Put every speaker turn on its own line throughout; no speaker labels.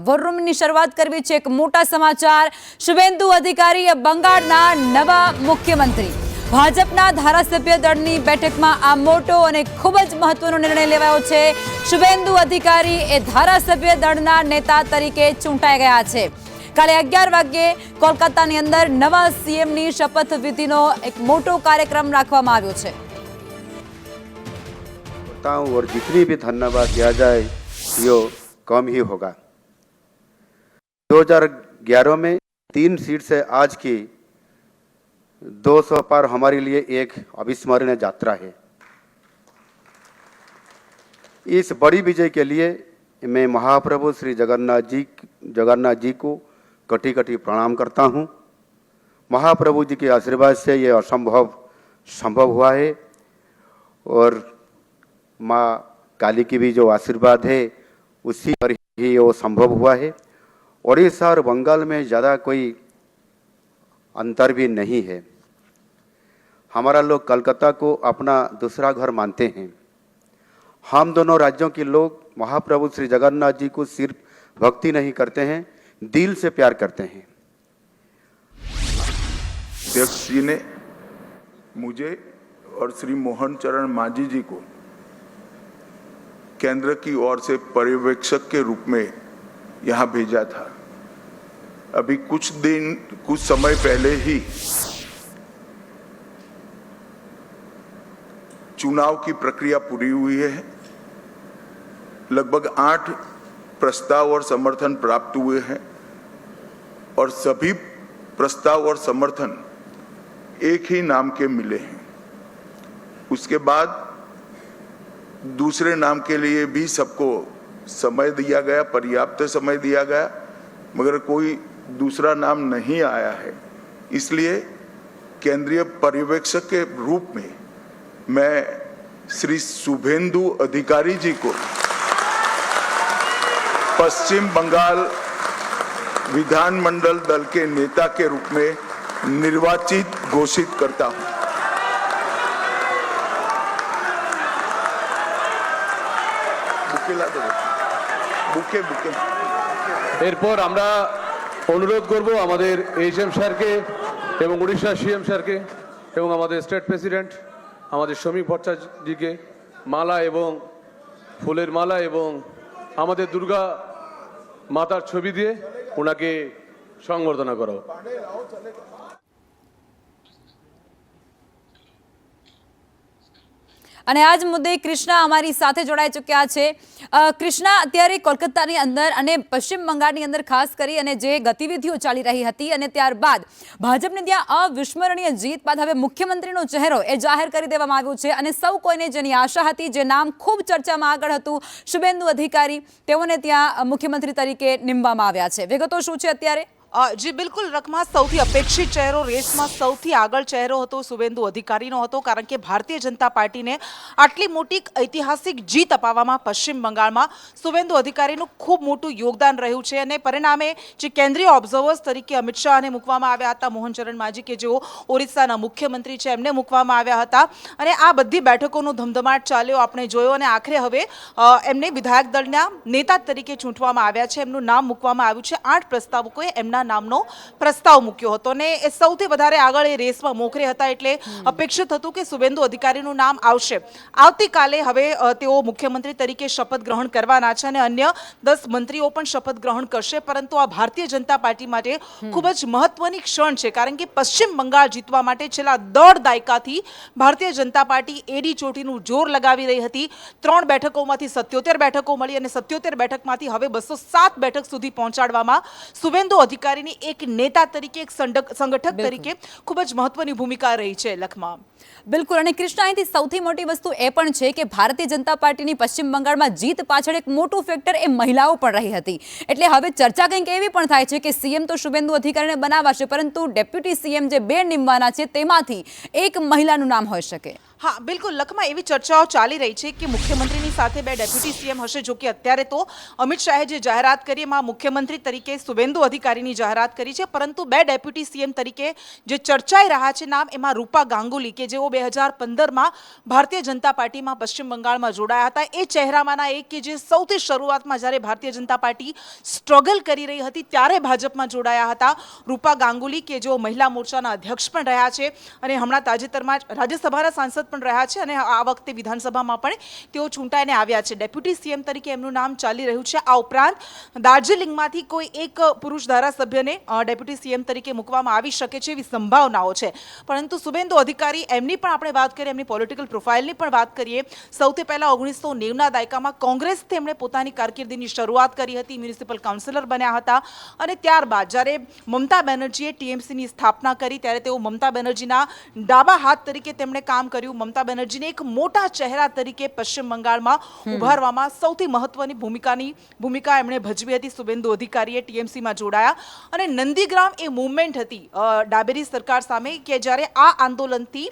War રૂમની શરૂઆત કરવી છે એક મોટા સમાચાર। શુભેન્દુ અધિકારી બંગાળના નવા મુખ્યમંત્રી। ભાજપના ધારાસભ્ય દળની બેઠકમાં આ મોટો અને ખૂબ જ મહત્વનો નિર્ણય લેવાયો છે। શુભેન્દુ અધિકારી એ ધારાસભ્ય દળના નેતા તરીકે ચૂંટાઈ ગયા છે। કાલે 11 વાગ્યે કોલકાતાની અંદર નવા સીએમની શપથ વિધિનો એક મોટો કાર્યક્રમ રાખવામાં આવ્યો છે।
और जितनी भी धन्यवाद दिया जाए यो कम ही होगा। 2011 में 3 सीट से आज की 200 पार हमारे लिए एक अविस्मरणीय यात्रा है। इस बड़ी विजय के लिए मैं महाप्रभु श्री जगन्नाथ जी को कटी कटी प्रणाम करता हूँ। महाप्रभु जी के आशीर्वाद से ये असंभव संभव हुआ है और माँ काली की भी जो आशीर्वाद है उसी पर ही वो संभव हुआ है। उड़ीसा और बंगाल में ज़्यादा कोई अंतर भी नहीं है। हमारा लोग कलकत्ता को अपना दूसरा घर मानते हैं। हम दोनों राज्यों के लोग महाप्रभु श्री जगन्नाथ जी को सिर्फ भक्ति नहीं करते हैं, दिल से प्यार करते हैं।
अध्यक्ष जी ने मुझे और श्री मोहन चरण मांझी जी को केंद्र की ओर से पर्यवेक्षक के रूप में यहाँ भेजा था। अभी कुछ समय पहले ही चुनाव की प्रक्रिया पूरी हुई है। लगभग 8 प्रस्ताव और समर्थन प्राप्त हुए हैं और सभी प्रस्ताव और समर्थन एक ही नाम के मिले हैं। उसके बाद दूसरे नाम के लिए भी सबको समय दिया गया, पर्याप्त समय दिया गया, मगर कोई दूसरा नाम नहीं आया है। इसलिए केंद्रीय पर्यवेक्षक के रूप में मैं श्री शुभेंदु अधिकारी जी को पश्चिम बंगाल विधानमंडल दल के नेता के रूप में निर्वाचित घोषित करता हूं।
এরপর আমরা অনুরোধ করব আমাদের এইচএম স্যারকে এবং উড়িষ্যা সিএম স্যারকে এবং আমাদের স্টেট প্রেসিডেন্ট আমাদের শ্রমিক ভট্টাচার্যজিকে মালা এবং ফুলের মালা এবং আমাদের দুর্গা মাতার ছবি দিয়ে ওনাকে সংবর্ধনা করা।
અને આજ મુદ્દે કૃષ્ણા અમારી સાથે જોડાઈ ચૂક્યા છે। કૃષ્ણા, અત્યારે કોલકાતાની અંદર અને પશ્ચિમ બંગાળની અંદર ખાસ કરી અને જે ગતિવિધિઓ ચાલી રહી હતી અને ત્યારબાદ ભાજપને ત્યાં અવિસ્મરણીય જીત બાદ હવે મુખ્યમંત્રીનો ચહેરો એ જાહેર કરી દેવામાં આવ્યો છે અને સૌ કોઈને જેની આશા હતી, જે નામ ખૂબ ચર્ચામાં આગળ હતું, શુભેન્દુ અધિકારી, તેઓને ત્યાં મુખ્યમંત્રી તરીકે નીમવામાં આવ્યા છે। વિગતો શું છે અત્યારે?
जी बिल्कुल रकमा सौथी अपेक्षित चेहरो रेस में सौथी आगळ चेहरो हतो शुभेंदु अधिकारीनो हतो, कारण के भारतीय जनता पार्टी ने आटली मोटी ऐतिहासिक जीत अपाववामां पश्चिम बंगाळमां शुभेंदु अधिकारीनुं खूब मोटुं योगदान रह्युं छे અને परिणामे जे केंद्रीय ऑब्जर्वर्स तरीके अमित शाहने मूकवामां આવ્યા હતા, મોહન ચરણ માઝી કે જેઓ ઓરિસ્સાના મુખ્યમંત્રી છે એમને મૂકવામાં આવ્યા હતા અને આ બધી બેઠકોનો ધમધમાટ ચાલ્યો આપણે જોયો અને આખરે હવે એમને વિધાયક દળના નેતા તરીકે ચૂંટવામાં આવ્યા છે। એમનું નામ મૂકવામાં આવ્યું છે। 8 પ્રસ્તાવકોએ એમના નામનો પ્રસ્તાવ મૂક્યો હતો અને એ સૌથી વધારે આગળ એ રેસમાં મોખરે હતા એટલે અપેક્ષિત હતું કે શુભેન્દુ અધિકારીનું નામ આવશે। આવતીકાલે હવે તેઓ મુખ્યમંત્રી તરીકે શપથ ગ્રહણ કરવાના છે અને અન્ય 10 મંત્રીઓ પણ શપથ ગ્રહણ કરશે, પરંતુ આ ભારતીય જનતા પાર્ટી માટે ખૂબ જ મહત્વની ક્ષણ છે, કારણ કે પશ્ચિમ બંગાળ જીતવા માટે છેલ્લા 1.5 દાયકાથી ભારતીય જનતા પાર્ટી એડી ચોટીનું જોર લગાવી રહી હતી। 3 બેઠકોમાંથી 77 બેઠકો મળી અને 77 બેઠકમાંથી હવે 207 બેઠક સુધી પહોંચાડવામાં શુભેન્દુ અધિકારી एक नेता तरीके एक संगठक तरीके खूब ज महत्वनी भूमिका रही है। लखमा
बिल्कुल। અને કૃષ્ણા, અહીંથી સૌથી મોટી વસ્તુ એ પણ છે કે ભારતીય જનતા પાર્ટીની પશ્ચિમ બંગાળમાં જીત પાછળ એક મોટું ફેક્ટર એ મહિલાઓ પણ રહી હતી, એટલે હવે ચર્ચા કંઈક એવી પણ થાય છે કે સીએમ તો શુભેન્દુ અધિકારીને બનાવાશે, પરંતુ ડેપ્યુટી સીએમ જે 2 નિમવાના છે તેમાંથી એક મહિલાનું નામ હોઈ શકે।
હા બિલકુલ લખમાં એવી ચર્ચાઓ ચાલી રહી છે કે મુખ્યમંત્રીની સાથે બે ડેપ્યુટી સીએમ હશે. જો કે અત્યારે તો અમિત શાહે જે જાહેરાત કરી એમાં મુખ્યમંત્રી તરીકે શુભેન્દુ અધિકારીની જાહેરાત કરી છે, પરંતુ બે ડેપ્યુટી સીએમ તરીકે જે ચર્ચાઈ રહ્યા છે નામ, એમાં રૂપા ગાંગુલી કે જેઓ 2015માં ભારતીય જનતા પાર્ટીમાં પશ્ચિમ બંગાળમાં જોડાયા હતા, એ ચહેરામાંના એક કે જે સૌથી શરૂઆતમાં જ્યારે ભારતીય જનતા પાર્ટી સ્ટ્રગલ કરી રહી હતી ત્યારે ભાજપમાં જોડાયા હતા. રૂપા ગાંગુલી કે જેઓ મહિલા મોરચાના અધ્યક્ષ પણ રહ્યા છે અને હમણાં તાજેતરમાં જ રાજ્યસભાના સાંસદ પણ રહ્યા છે અને આ વખતે વિધાનસભામાં પણ તેઓ ચૂંટાઈને આવ્યા છે. ડેપ્યુટી સીએમ તરીકે એમનું નામ ચાલી રહ્યું છે. આ ઉપરાંત દાર્જિલિંગમાંથી કોઈ એક પુરુષ ધારાસભ્યને ડેપ્યુટી સીએમ તરીકે મૂકવામાં આવી શકે છે એવી સંભાવનાઓ છે. પરંતુ શુભેન્દુ અધિકારી, એમની પણ આપણે વાત કરીએ, એમની પોલિટિકલ પ્રોફાઇલની પણ વાત કરીએ. સૌથી પહેલા 1990ના દાયકામાં કોંગ્રેસથી એમણે પોતાની કારકિર્દીની શરૂઆત કરી હતી, મ્યુનિસિપલ કાઉન્સિલર બન્યા હતા અને ત્યારબાદ જ્યારે મમતા બેનર્જીએ ટીએમસીની સ્થાપના કરી ત્યારે તેઓ મમતા બેનર્જીના ડાબા હાથ તરીકે તેમણે કામ કર્યું. મમતા બેનર્જીને એક મોટા ચહેરા તરીકે પશ્ચિમ બંગાળમાં ઉભારવામાં સૌથી મહત્વની ભૂમિકા એમણે ભજવી હતી. શુભેન્દુ અધિકારીએ ટીએમસીમાં જોડાયા અને નંદીગ્રામ એ મૂવમેન્ટ હતી ડાબેરી સરકાર સામે કે જ્યારે આ આંદોલનથી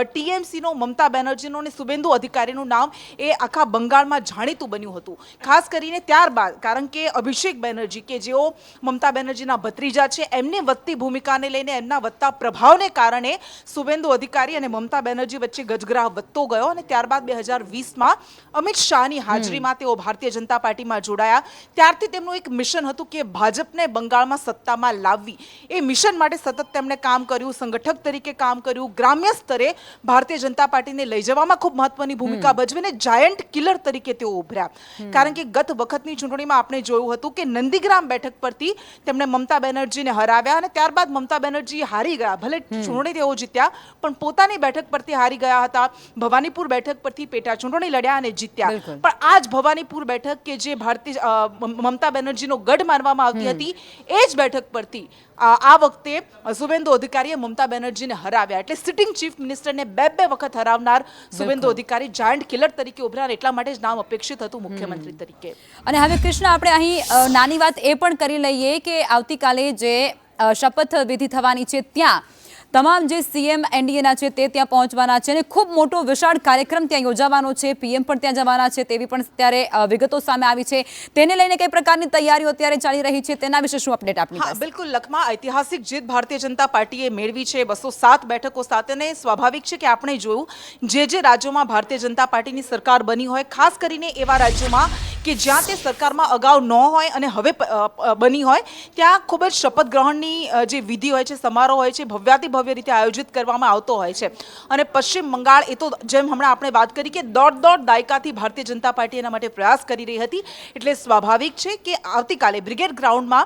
ટીએમસીનો, મમતા બેનર્જીનો અને શુભેન્દુ અધિકારીનું નામ એ આખા બંગાળમાં જાણીતું બન્યું હતું. ખાસ કરીને ત્યારબાદ, કારણ કે અભિષેક બેનર્જી કે જેઓ મમતા બેનર્જીના ભત્રીજા છે, એમની વધતી ભૂમિકાને લઈને, એમના વધતા પ્રભાવને કારણે શુભેન્દુ અધિકારી અને મમતા બેનર્જી વચ્ચે ગજગ્રાહ વધતો ગયો અને ત્યારબાદ 2020માં અમિત શાહની હાજરીમાં તેઓ ભારતીય જનતા પાર્ટીમાં જોડાયા. ત્યારથી તેમનું એક મિશન હતું કે ભાજપને બંગાળમાં સત્તામાં લાવવી. એ મિશન માટે સતત તેમણે કામ કર્યું, સંગઠક તરીકે કામ કર્યું, ગ્રામ્ય સ્તરે ભારતીય જનતા પાર્ટીને લઈ જવામાં ખૂબ મહત્વની ભૂમિકા ભજવીને જાયન્ટ કિલર તરીકે તેઓ ઉભર્યા. કારણ કે ગત વખતની ચૂંટણીમાં આપણે જોયું હતું કે નંદીગ્રામ બેઠક પરથી તેમણે મમતા બેનર્જીને હરાવ્યા અને ત્યારબાદ મમતા બેનર્જી હારી ગયા. ભલે ચૂંટણી તેઓ જીત્યા પણ પોતાની બેઠક પરથી હારી ગયા હતા. ભવાનીપુર બેઠક પરથી પેટા ચૂંટણી લડ્યા અને જીત્યા. પણ આ જ ભવાનીપુર બેઠક કે જે મમતા બેનર્જીનો ગઢ માનવામાં આવતી હતી, એ જ બેઠક પરથી આ વખતે શુભેન્દુ અધિકારીએ મમતા બેનર્જીને હરાવ્યા. એટલે સિટિંગ ચીફ મિનિસ્ટરને બે વખત હરાવનાર શુભેન્દુ અધિકારી જાયન્ટ કિલર તરીકે ઉભર્યા. એટલા માટે જ નામ અપેક્ષિત હતું મુખ્યમંત્રી તરીકે.
અને હવે કૃષ્ણ, આપણે અહીં નાની વાત એ પણ કરી લઈએ કે આવતીકાલે જે શપથ વિધિ થવાની છે ત્યાં તમામ જે સીએમ એનડીએના છે તે ત્યાં પહોંચવાના છે અને ખૂબ મોટો વિશાળ કાર્યક્રમ ત્યાં યોજાવાનો છે. પીએમ પણ ત્યાં જવાના છે તેવી પણ ત્યારે વિગતો સામે આવી છે. તેને લઈને કઈ પ્રકારની તૈયારીઓ અત્યારે ચાલી રહી છે, તેના વિશે શું અપડેટ આપની પાસે?
બિલકુલ લખમાં ઐતિહાસિક જીત ભારતીય જનતા પાર્ટીએ મેળવી છે 207 બેઠકો સાથે. અને સ્વાભાવિક છે કે આપણે જોયું જે રાજ્યોમાં ભારતીય જનતા પાર્ટીની સરકાર બની હોય, ખાસ કરીને એવા રાજ્યોમાં કે જ્યાં તે સરકારમાં અગાઉ ન હોય અને હવે બની હોય, ત્યાં ખૂબ જ શપથ ગ્રહણની જે વિધિ હોય છે, સમારોહ હોય છે, ભવ્ય રીતે આયોજિત કરવામાં આવતો હોય છે. અને પશ્ચિમ બંગાળ, એ તો જેમ હમણાં આપણે વાત કરી કે દોઢ દાયકાથી ભારતીય જનતા પાર્ટી એના માટે પ્રયાસ કરી રહી હતી. એટલે સ્વાભાવિક છે કે આવતીકાલે બ્રિગેડ ગ્રાઉન્ડમાં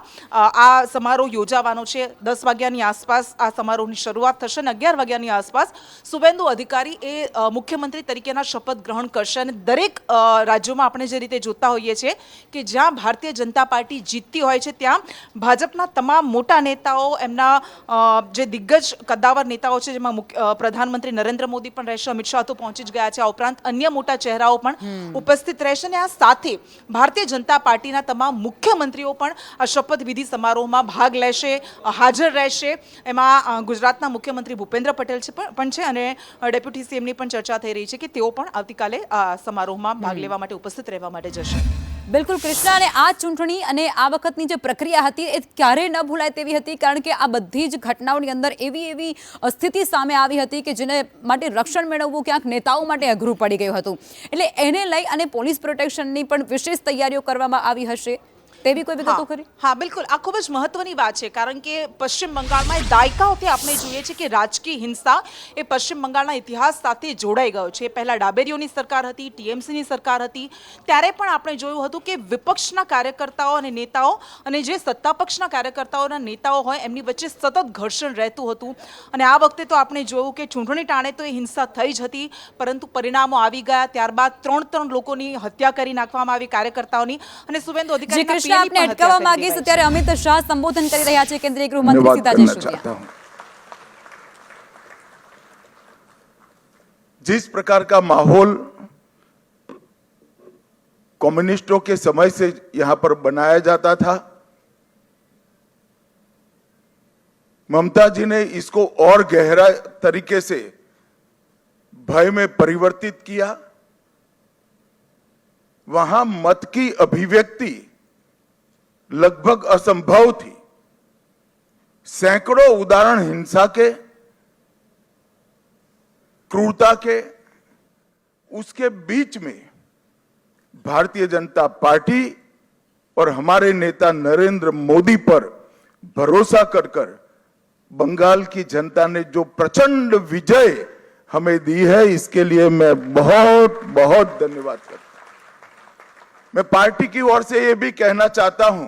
આ સમારોહ યોજાવાનો છે. 10 વાગ્યાની આસપાસ આ સમારોહની શરૂઆત થશે અને 11 વાગ્યાની આસપાસ શુભેન્દુ અધિકારી એ મુખ્યમંત્રી તરીકેના શપથ ગ્રહણ કરશે. અને દરેક રાજ્યોમાં આપણે જે રીતે જોતા હોઈએ છીએ કે જ્યાં ભારતીય જનતા પાર્ટી જીતતી હોય છે ત્યાં ભાજપના તમામ મોટા નેતાઓ, એમના જે દિગ્ગજ કદ્દાવર નેતાઓ છે, જેમાં પ્રધાનમંત્રી નરેન્દ્ર મોદી પણ રહેશે, અમિત શાહ તો પહોંચી જ ગયા છે, આ ઉપરાંત અન્ય મોટા ચહેરાઓ પણ ઉપસ્થિત રહેશે. અને આ સાથે ભારતીય જનતા પાર્ટીના તમામ મુખ્યમંત્રીઓ પણ આ શપથવિધિ સમારોહમાં ભાગ લેશે, હાજર રહેશે. એમાં ગુજરાતના મુખ્યમંત્રી ભૂપેન્દ્ર પટેલ પણ છે અને ડેપ્યુટી સીએમની પણ ચર્ચા થઈ રહી છે કે તેઓ પણ આવતીકાલે આ સમારોહમાં ભાગ લેવા માટે, ઉપસ્થિત રહેવા માટે જશે.
બિલકુલ કૃષ્ણ, અને આ ચૂંટણી અને આ વખતની જે પ્રક્રિયા હતી એ ક્યારેય ન ભૂલાય તેવી હતી, કારણ કે આ બધી જ ઘટનાઓની અંદર એવી સ્થિતિ સામે આવી હતી કે જેને માટે રક્ષણ મેળવવું ક્યાંક નેતાઓ માટે અઘરું પડી ગયું હતું. એટલે એને લઈ અને પોલીસ પ્રોટેક્શનની પણ વિશેષ તૈયારીઓ કરવામાં આવી હશે તેવી કોઈ વિગતો ખરી?
હા બિલકુલ, આ ખૂબ જ મહત્વની વાત છે. કારણ કે પશ્ચિમ બંગાળમાં દાયકાઓથી આપણે જોઈએ છે કે રાજકીય હિંસા એ પશ્ચિમ બંગાળના ઇતિહાસ સાથે જોડાઈ ગયો છે. પહેલા ડાબેરીઓની સરકાર હતી, ટીએમસીની સરકાર હતી, ત્યારે પણ આપણે જોયું હતું કે વિપક્ષના કાર્યકર્તાઓ અને નેતાઓ અને જે સત્તા પક્ષના કાર્યકર્તાઓના નેતાઓ હોય એમની વચ્ચે સતત ઘર્ષણ રહેતું હતું. અને આ વખતે તો આપણે જોયું કે ચૂંટણી ટાણે તો એ હિંસા થઈ જ હતી, પરંતુ પરિણામો આવી ગયા. ત્યારબાદ 3 લોકોની હત્યા કરી નાખવામાં આવી કાર્યકર્તાઓની. અને શુભેન્દુ અધિકારી
आपने अटकावा मांगी ત્યારે અમિત શાહ સંબોધन કરી રહ્યા છે. કેન્દ્રીય ગૃહમંત્રી સીતાજી शुक्ला,
जिस प्रकार का माहौल कम्युनिस्टों के समय से यहां पर बनाया जाता था, ममता जी ने इसको और गहरा तरीके से भय में परिवर्तित किया, वहां मत की अभिव्यक्ति लगभग असंभव थी। सैकड़ों उदाहरण हिंसा के, क्रूरता के, उसके बीच में भारतीय जनता पार्टी और हमारे नेता नरेंद्र मोदी पर भरोसा कर बंगाल की जनता ने जो प्रचंड विजय हमें दी है, इसके लिए मैं बहुत बहुत धन्यवाद करता हूं। मैं पार्टी की ओर से यह भी कहना चाहता हूं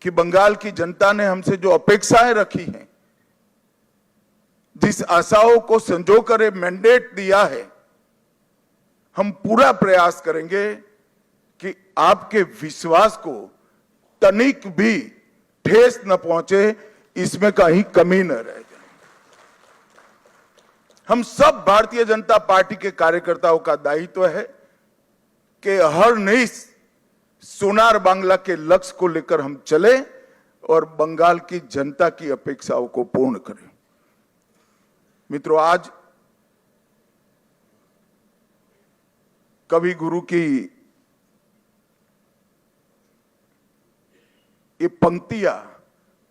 कि बंगाल की जनता ने हमसे जो अपेक्षाएं रखी हैं, जिस आशाओं को संजोकर मैंडेट दिया है, हम पूरा प्रयास करेंगे कि आपके विश्वास को तनिक भी ठेस न पहुंचे, इसमें कहीं कमी न रह जाए। हम सब भारतीय जनता पार्टी के कार्यकर्ताओं का दायित्व है कि हर निश सोनार बांग्ला के लक्ष्य को लेकर हम चले और बंगाल की जनता की अपेक्षाओं को पूर्ण करें। मित्रों, आज कवि गुरु की ये पंक्तियां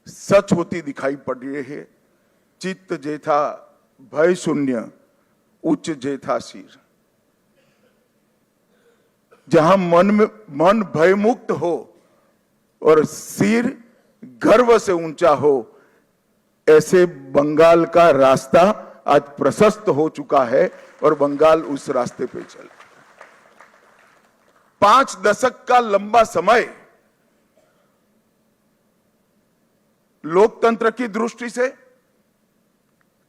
सच होती दिखाई पड़ रही है। चित्त जेथा भय शून्य, उच्च जेथा सिर। जहां मन भय मुक्त हो और सिर गर्व से ऊंचा हो, ऐसे बंगाल का रास्ता आज प्रशस्त हो चुका है और बंगाल उस रास्ते पे चल। 5 दशक का लंबा समय लोकतंत्र की दृष्टि से,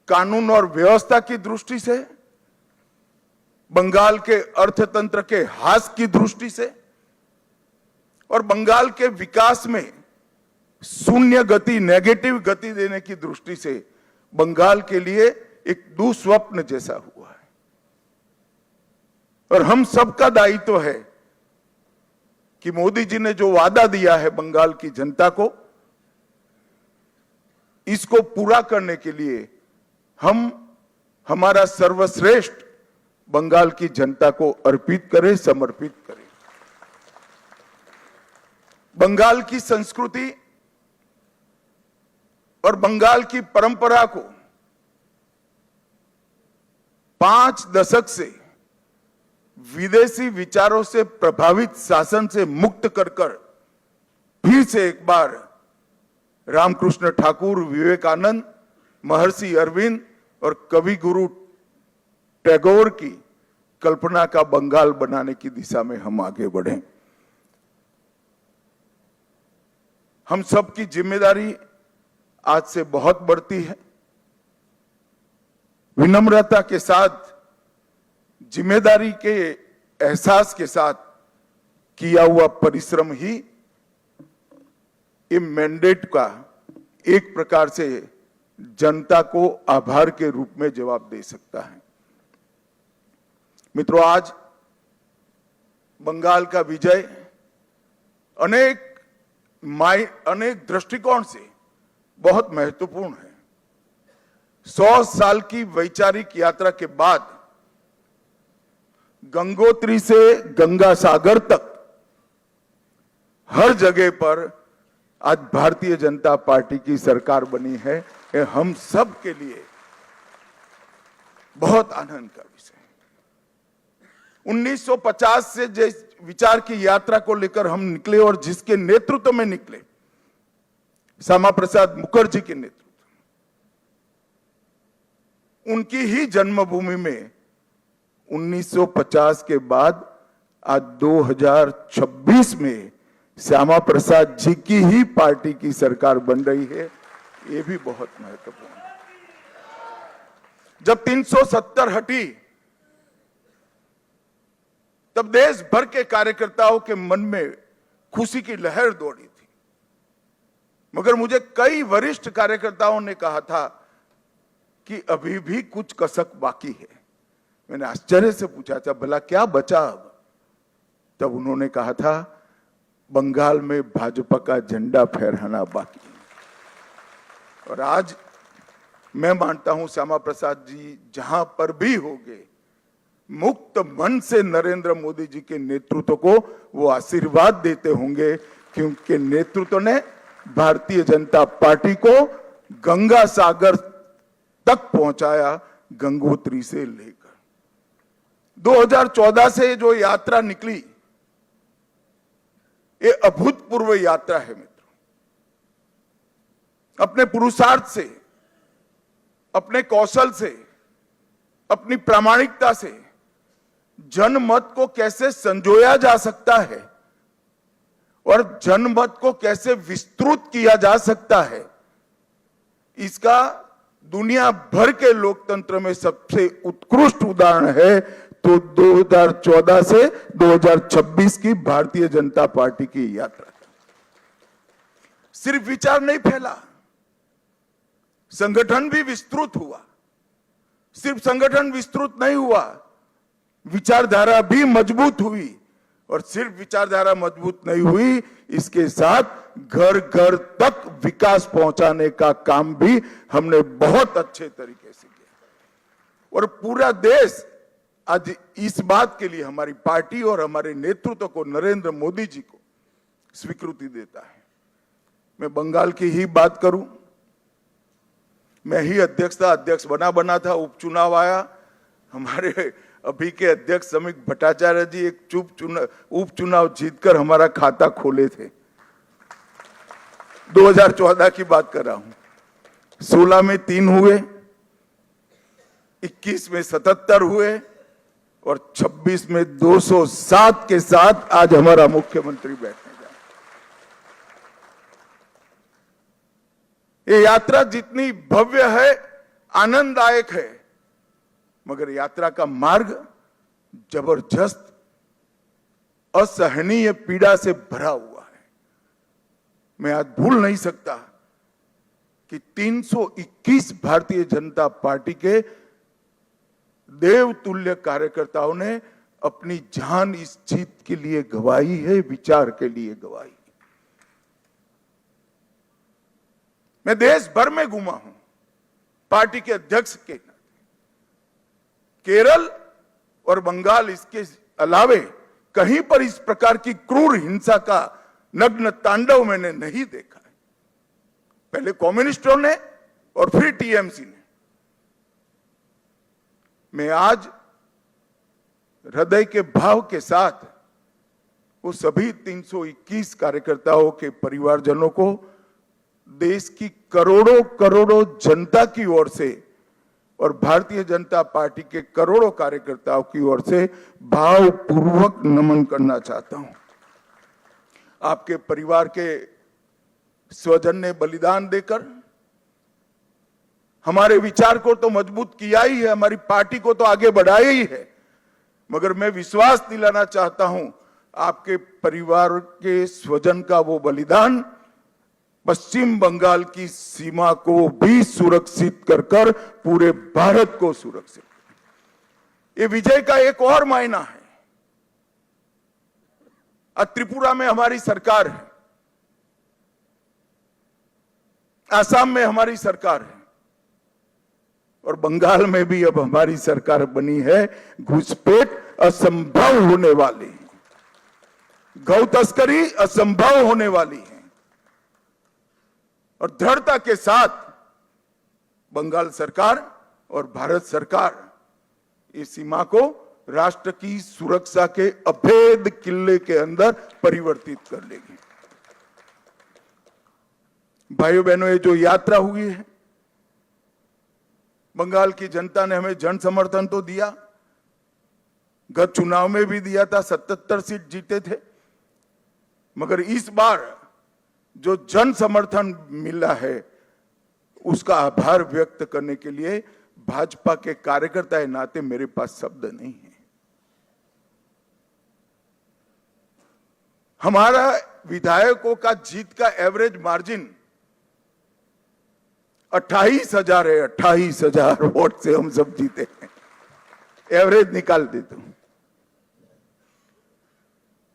कानून और व्यवस्था की दृष्टि से, बंगाल के अर्थतंत्र के ह्रास की दृष्टि से और बंगाल के विकास में शून्य गति, नेगेटिव गति देने की दृष्टि से बंगाल के लिए एक दुस्वप्न जैसा हुआ है। और हम सबका दायित्व है कि मोदी जी ने जो वादा दिया है बंगाल की जनता को, इसको पूरा करने के लिए हम हमारा सर्वश्रेष्ठ बंगाल की जनता को अर्पित करें, समर्पित करें। बंगाल की संस्कृति और बंगाल की परंपरा को 5 दशक से विदेशी विचारों से प्रभावित शासन से मुक्त कर फिर से एक बार रामकृष्ण ठाकुर, विवेकानंद, महर्षि अरविंद और कवि गुरु टैगोर की कल्पना का बंगाल बनाने की दिशा में हम आगे बढ़ें। हम सबकी जिम्मेदारी आज से बहुत बढ़ती है। विनम्रता के साथ, जिम्मेदारी के एहसास के साथ किया हुआ परिश्रम ही ये मैंडेट का एक प्रकार से जनता को आभार के रूप में जवाब दे सकता है। मित्रों, आज बंगाल का विजय अनेक दृष्टिकोण से बहुत महत्वपूर्ण है। 100 साल की वैचारिक यात्रा के बाद गंगोत्री से गंगा सागर तक हर जगह पर आज भारतीय जनता पार्टी की सरकार बनी है। ये हम सब के लिए बहुत आनंद का विषय है। 1950 से जिस विचार की यात्रा को लेकर हम निकले और जिसके नेतृत्व में निकले, श्यामा प्रसाद मुखर्जी के नेतृत्व, उनकी ही जन्मभूमि में 1950 के बाद आज 2026 में श्यामा प्रसाद जी की ही पार्टी की सरकार बन रही है। ये भी बहुत महत्वपूर्ण है। जब 370 हटी, तब देश भर के कार्यकर्ताओं के मन में खुशी की लहर दौड़ी थी। मगर मुझे कई वरिष्ठ कार्यकर्ताओं ने कहा था कि अभी भी कुछ कसक बाकी है। मैंने आश्चर्य से पूछा था, भला क्या बचा अब? तब उन्होंने कहा था, बंगाल में भाजपा का झंडा फहराना बाकी है। और आज मैं मानता हूं श्यामा प्रसाद जी जहां पर भी होंगे, मुक्त मन से नरेंद्र मोदी जी के नेतृत्व को वो आशीर्वाद देते होंगे, क्योंकि नेतृत्व ने भारतीय जनता पार्टी को गंगा सागर तक पहुंचाया, गंगोत्री से लेकर 2014 से जो यात्रा निकली, ये अभूतपूर्व यात्रा है मित्रों। अपने पुरुषार्थ से, अपने कौशल से, अपनी प्रामाणिकता से जनमत को कैसे संजोया जा सकता है और जनमत को कैसे विस्तृत किया जा सकता है, इसका दुनिया भर के लोकतंत्र में सबसे उत्कृष्ट उदाहरण है तो 2014 से 2026 की भारतीय जनता पार्टी की यात्रा। सिर्फ विचार नहीं फैला, संगठन भी विस्तृत हुआ। सिर्फ संगठन विस्तृत नहीं हुआ, विचारधारा भी मजबूत हुई। और सिर्फ विचारधारा मजबूत नहीं हुई, इसके साथ घर घर तक विकास पहुंचाने का काम भी हमने बहुत अच्छे तरीके से किया। और पूरा देश आज इस बात के लिए हमारी पार्टी और हमारे नेतृत्व को, नरेंद्र मोदी जी को स्वीकृति देता है। मैं बंगाल की ही बात करूं, मैं ही अध्यक्ष बना था, उपचुनाव आया, हमारे अभी के अध्यक्ष समीक भट्टाचार्य जी एक उपचुनाव जीतकर हमारा खाता खोले थे। 2014 की बात कर रहा हूं। 16 में 3 हुए, 21 में 77 हुए और 26 में 207 के साथ आज हमारा मुख्यमंत्री बैठने जा रहा है। ये यात्रा जितनी भव्य है, आनंददायक है, मगर यात्रा का मार्ग जबरदस्त असहनीय पीड़ा से भरा हुआ है। मैं आज भूल नहीं सकता कि 321 भारतीय जनता पार्टी के देवतुल्य कार्यकर्ताओं ने अपनी जान इस जीत के लिए गवाई है, विचार के लिए गवाई। मैं देश भर में घूमा हूं पार्टी के अध्यक्ष के नाते। केरल और बंगाल, इसके अलावे कहीं पर इस प्रकार की क्रूर हिंसा का नग्न तांडव मैंने नहीं देखा है। पहले कम्युनिस्टों ने और फिर टीएमसी ने। मैं आज हृदय के भाव के साथ वो सभी 321 कार्यकर्ताओं के परिवारजनों को देश की करोड़ों करोड़ों जनता की ओर से और भारतीय जनता पार्टी के करोड़ों कार्यकर्ताओं की ओर से भावपूर्वक नमन करना चाहता हूं। आपके परिवार के स्वजन ने बलिदान देकर हमारे विचार को तो मजबूत किया ही है, हमारी पार्टी को तो आगे बढ़ाया ही है, मगर मैं विश्वास दिलाना चाहता हूं आपके परिवार के स्वजन का वो बलिदान पश्चिम बंगाल की सीमा को भी सुरक्षित कर पूरे भारत को सुरक्षित। ये विजय का एक और मायना है। आज त्रिपुरा में हमारी सरकार है, आसाम में हमारी सरकार है और बंगाल में भी अब हमारी सरकार बनी है। घुसपैठ असंभव होने वाली है, गौ तस्करी असंभव होने वाली है और दृढ़ता के साथ बंगाल सरकार और भारत सरकार इस सीमा को राष्ट्र की सुरक्षा के अभेद किले के अंदर परिवर्तित कर लेगी। भाइयों बहनों, ये जो यात्रा हुई है, बंगाल की जनता ने हमें जन समर्थन तो दिया, गत चुनाव में भी दिया था, 77 सीट जीते थे, मगर इस बार जो जन समर्थन मिला है उसका आभार व्यक्त करने के लिए भाजपा के कार्यकर्ता के नाते मेरे पास शब्द नहीं है। हमारा विधायकों का जीत का एवरेज मार्जिन 28,000 है। 28,000 वोट से हम सब जीते हैं, एवरेज निकाल देता हूं।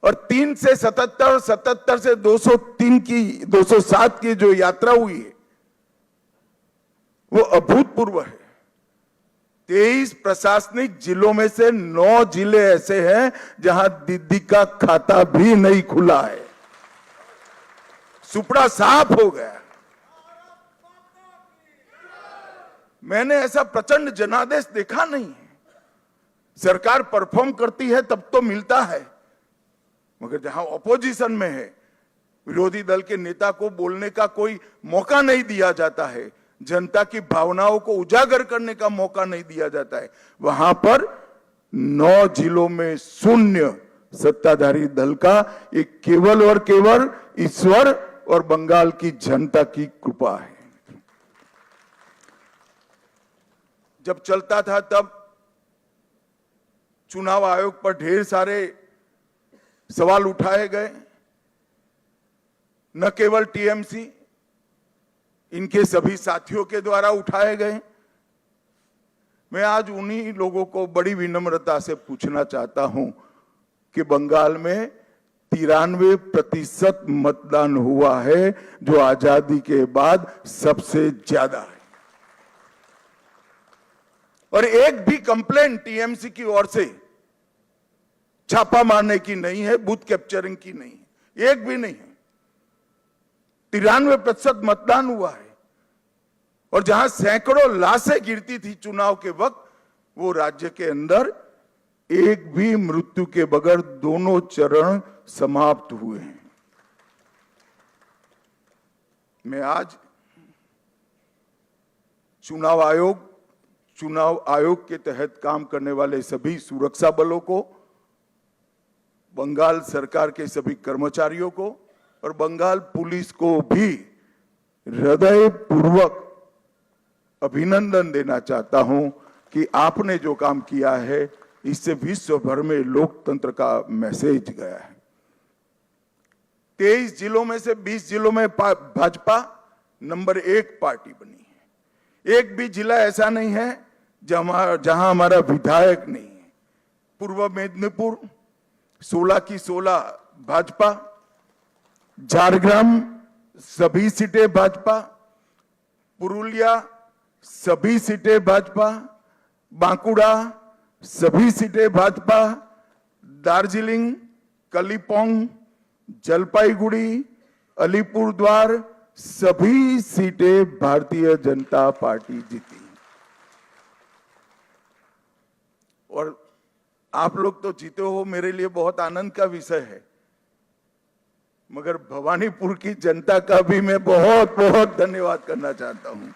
और 3 से 77, 77 से 203 की 207 की जो यात्रा हुई है वो अभूतपूर्व है। 23 प्रशासनिक जिलों में से 9 जिले ऐसे हैं जहां दीदी का खाता भी नहीं खुला है। सुपड़ा साफ हो गया। मैंने ऐसा प्रचंड जनादेश देखा नहीं है। सरकार परफॉर्म करती है तब तो मिलता है, मगर जहां ऑपोजिशन में है, विरोधी दल के नेता को बोलने का कोई मौका नहीं दिया जाता है, जनता की भावनाओं को उजागर करने का मौका नहीं दिया जाता है, वहां पर 9 जिलों में शून्य सत्ताधारी दल का ये केवल और केवल ईश्वर और बंगाल की जनता की कृपा है। जब चलता था तब चुनाव आयोग पर ढेर सारे सवाल उठाए गए, न केवल टीएमसी, इनके सभी साथियों के द्वारा उठाए गए। मैं आज उन्हीं लोगों को बड़ी विनम्रता से पूछना चाहता हूं कि बंगाल में 93% मतदान हुआ है, जो आजादी के बाद सबसे ज्यादा है, और एक भी कंप्लेंट टीएमसी की ओर से छापा मारने की नहीं है, बूथ कैप्चरिंग की नहीं है, एक भी नहीं है। 93% मतदान हुआ है, और जहां सैकड़ों लाशें गिरती थी चुनाव के वक्त, वो राज्य के अंदर एक भी मृत्यु के बगैर दोनों चरण समाप्त हुए हैं। मैं आज चुनाव आयोग के तहत काम करने वाले सभी सुरक्षा बलों को, बंगाल सरकार के सभी कर्मचारियों को और बंगाल पुलिस को भी हृदयपूर्वक अभिनंदन देना चाहता हूं कि आपने जो काम किया है, इससे विश्व भर में लोकतंत्र का मैसेज गया है। 23 जिलों में से 20 जिलों में भाजपा नंबर 1 पार्टी बनी है। एक भी जिला ऐसा नहीं है जहां हमारा विधायक नहीं है। पूर्व मेदिनीपुर 16 की 16 भाजपा, झारग्राम सभी सीटें भाजपा, पुरुलिया सभी सीटें भाजपा, बांकुड़ा सभी सीटें भाजपा, दार्जिलिंग, कलिम्पोंग, जलपाईगुड़ी, अलीपुरद्वार सभी सीटें भारतीय जनता पार्टी जीती। और आप लोग तो जीते हो, मेरे लिए बहुत आनंद का विषय है, मगर भवानीपुर की जनता का भी मैं बहुत बहुत धन्यवाद करना चाहता हूं।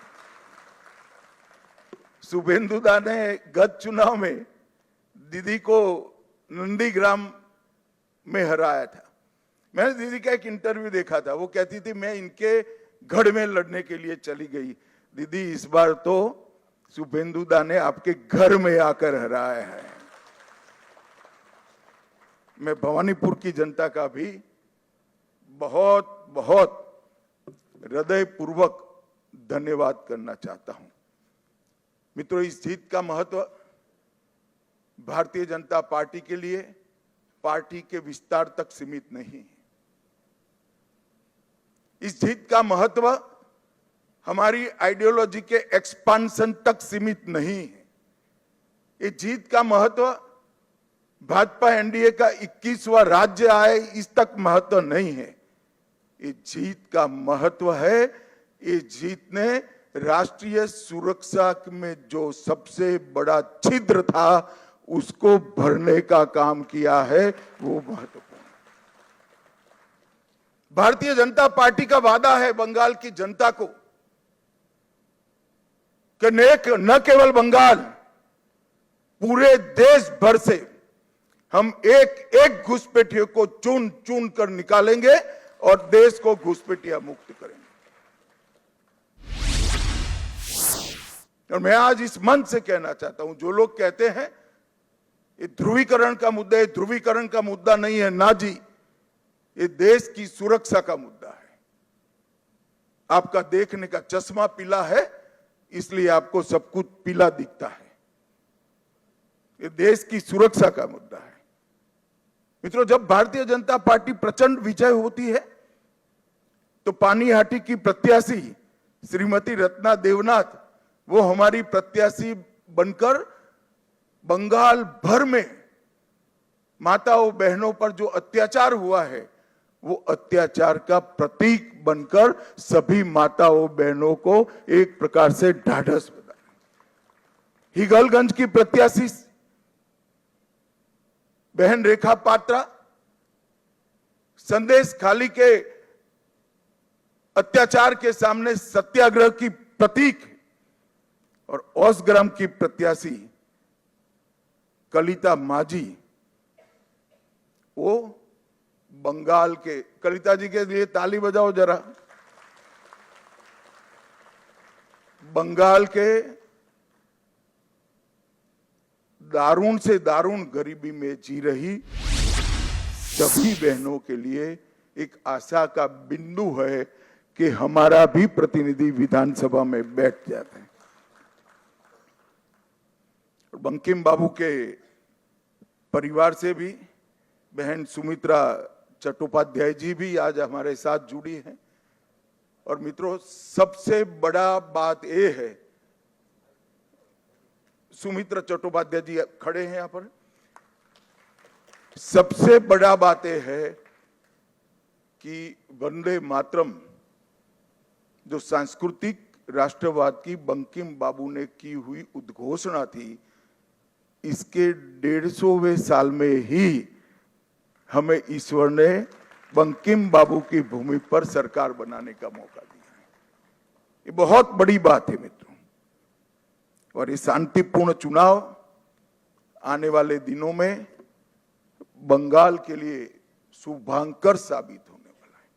शुभेंदुदा ने गत चुनाव में दीदी को नंदीग्राम में हराया था। मैंने दीदी का एक इंटरव्यू देखा था, वो कहती थी मैं इनके गढ़ में लड़ने के लिए चली गई। दीदी, इस बार तो शुभेंदुदा ने आपके घर में आकर हराया है। मैं भवानीपुर की जनता का भी बहुत बहुत हृदयपूर्वक धन्यवाद करना चाहता हूं। मित्रों, इस जीत का महत्व भारतीय जनता पार्टी के लिए पार्टी के विस्तार तक सीमित नहीं है। इस जीत का महत्व हमारी आइडियोलॉजी के एक्सपांशन तक सीमित नहीं है। इस जीत का महत्व भाजपा एनडीए का 21वां राज्य आए इस तक महत्व नहीं है। ये जीत का महत्व है, ये जीत ने राष्ट्रीय सुरक्षा में जो सबसे बड़ा छिद्र था उसको भरने का काम किया है, वो महत्वपूर्ण। भारतीय जनता पार्टी का वादा है बंगाल की जनता को कि न केवल बंगाल, पूरे देश भर से हम एक एक घुसपैठियों को चुन चुन कर निकालेंगे और देश को घुसपैठिया मुक्त करेंगे। और मैं आज इस मंच से कहना चाहता हूं, जो लोग कहते हैं ये ध्रुवीकरण का मुद्दा है, ध्रुवीकरण का मुद्दा नहीं है ना जी, ये देश की सुरक्षा का मुद्दा है। आपका देखने का चश्मा पीला है, इसलिए आपको सब कुछ पीला दिखता है। ये देश की सुरक्षा का मुद्दा है। मित्रों, जब भारतीय जनता पार्टी प्रचंड विजय होती है तो पानीहाटी की प्रत्याशी श्रीमती रत्ना देवनाथ वो हमारी प्रत्याशी बनकर बंगाल भर में माताओं बहनों पर जो अत्याचार हुआ है वो अत्याचार का प्रतीक बनकर सभी माताओं बहनों को एक प्रकार से ढाढ़स बना। हिगलगंज की प्रत्याशी बहन रेखा पात्रा संदेश खाली के अत्याचार के सामने सत्याग्रह की प्रतीक और औसग्राम की प्रत्याशी कलिता माझी वो बंगाल के, कलिता जी के लिए ताली बजाओ जरा, बंगाल के दारुण से दारुण गरीबी में जी रही सभी बहनों के लिए एक आशा का बिंदु है कि हमारा भी प्रतिनिधि विधानसभा में बैठ जाते हैं। बंकिम बाबू के परिवार से भी बहन सुमित्रा चट्टोपाध्याय जी भी आज हमारे साथ जुड़ी हैं। और मित्रों, सबसे बड़ा बात यह है, सुमित्रा चट्टोपाध्याय जी खड़े हैं यहां पर, सबसे बड़ा बात यह है कि वंदे मातरम जो सांस्कृतिक राष्ट्रवाद की बंकिम बाबू ने की हुई उद्घोषणा थी, इसके 150वें साल में ही हमें ईश्वर ने बंकिम बाबू की भूमि पर सरकार बनाने का मौका दिया है। ये बहुत बड़ी बात है मित्रों। और ये शांतिपूर्ण चुनाव आने वाले दिनों में बंगाल के लिए शुभांकर साबित होने वाला है।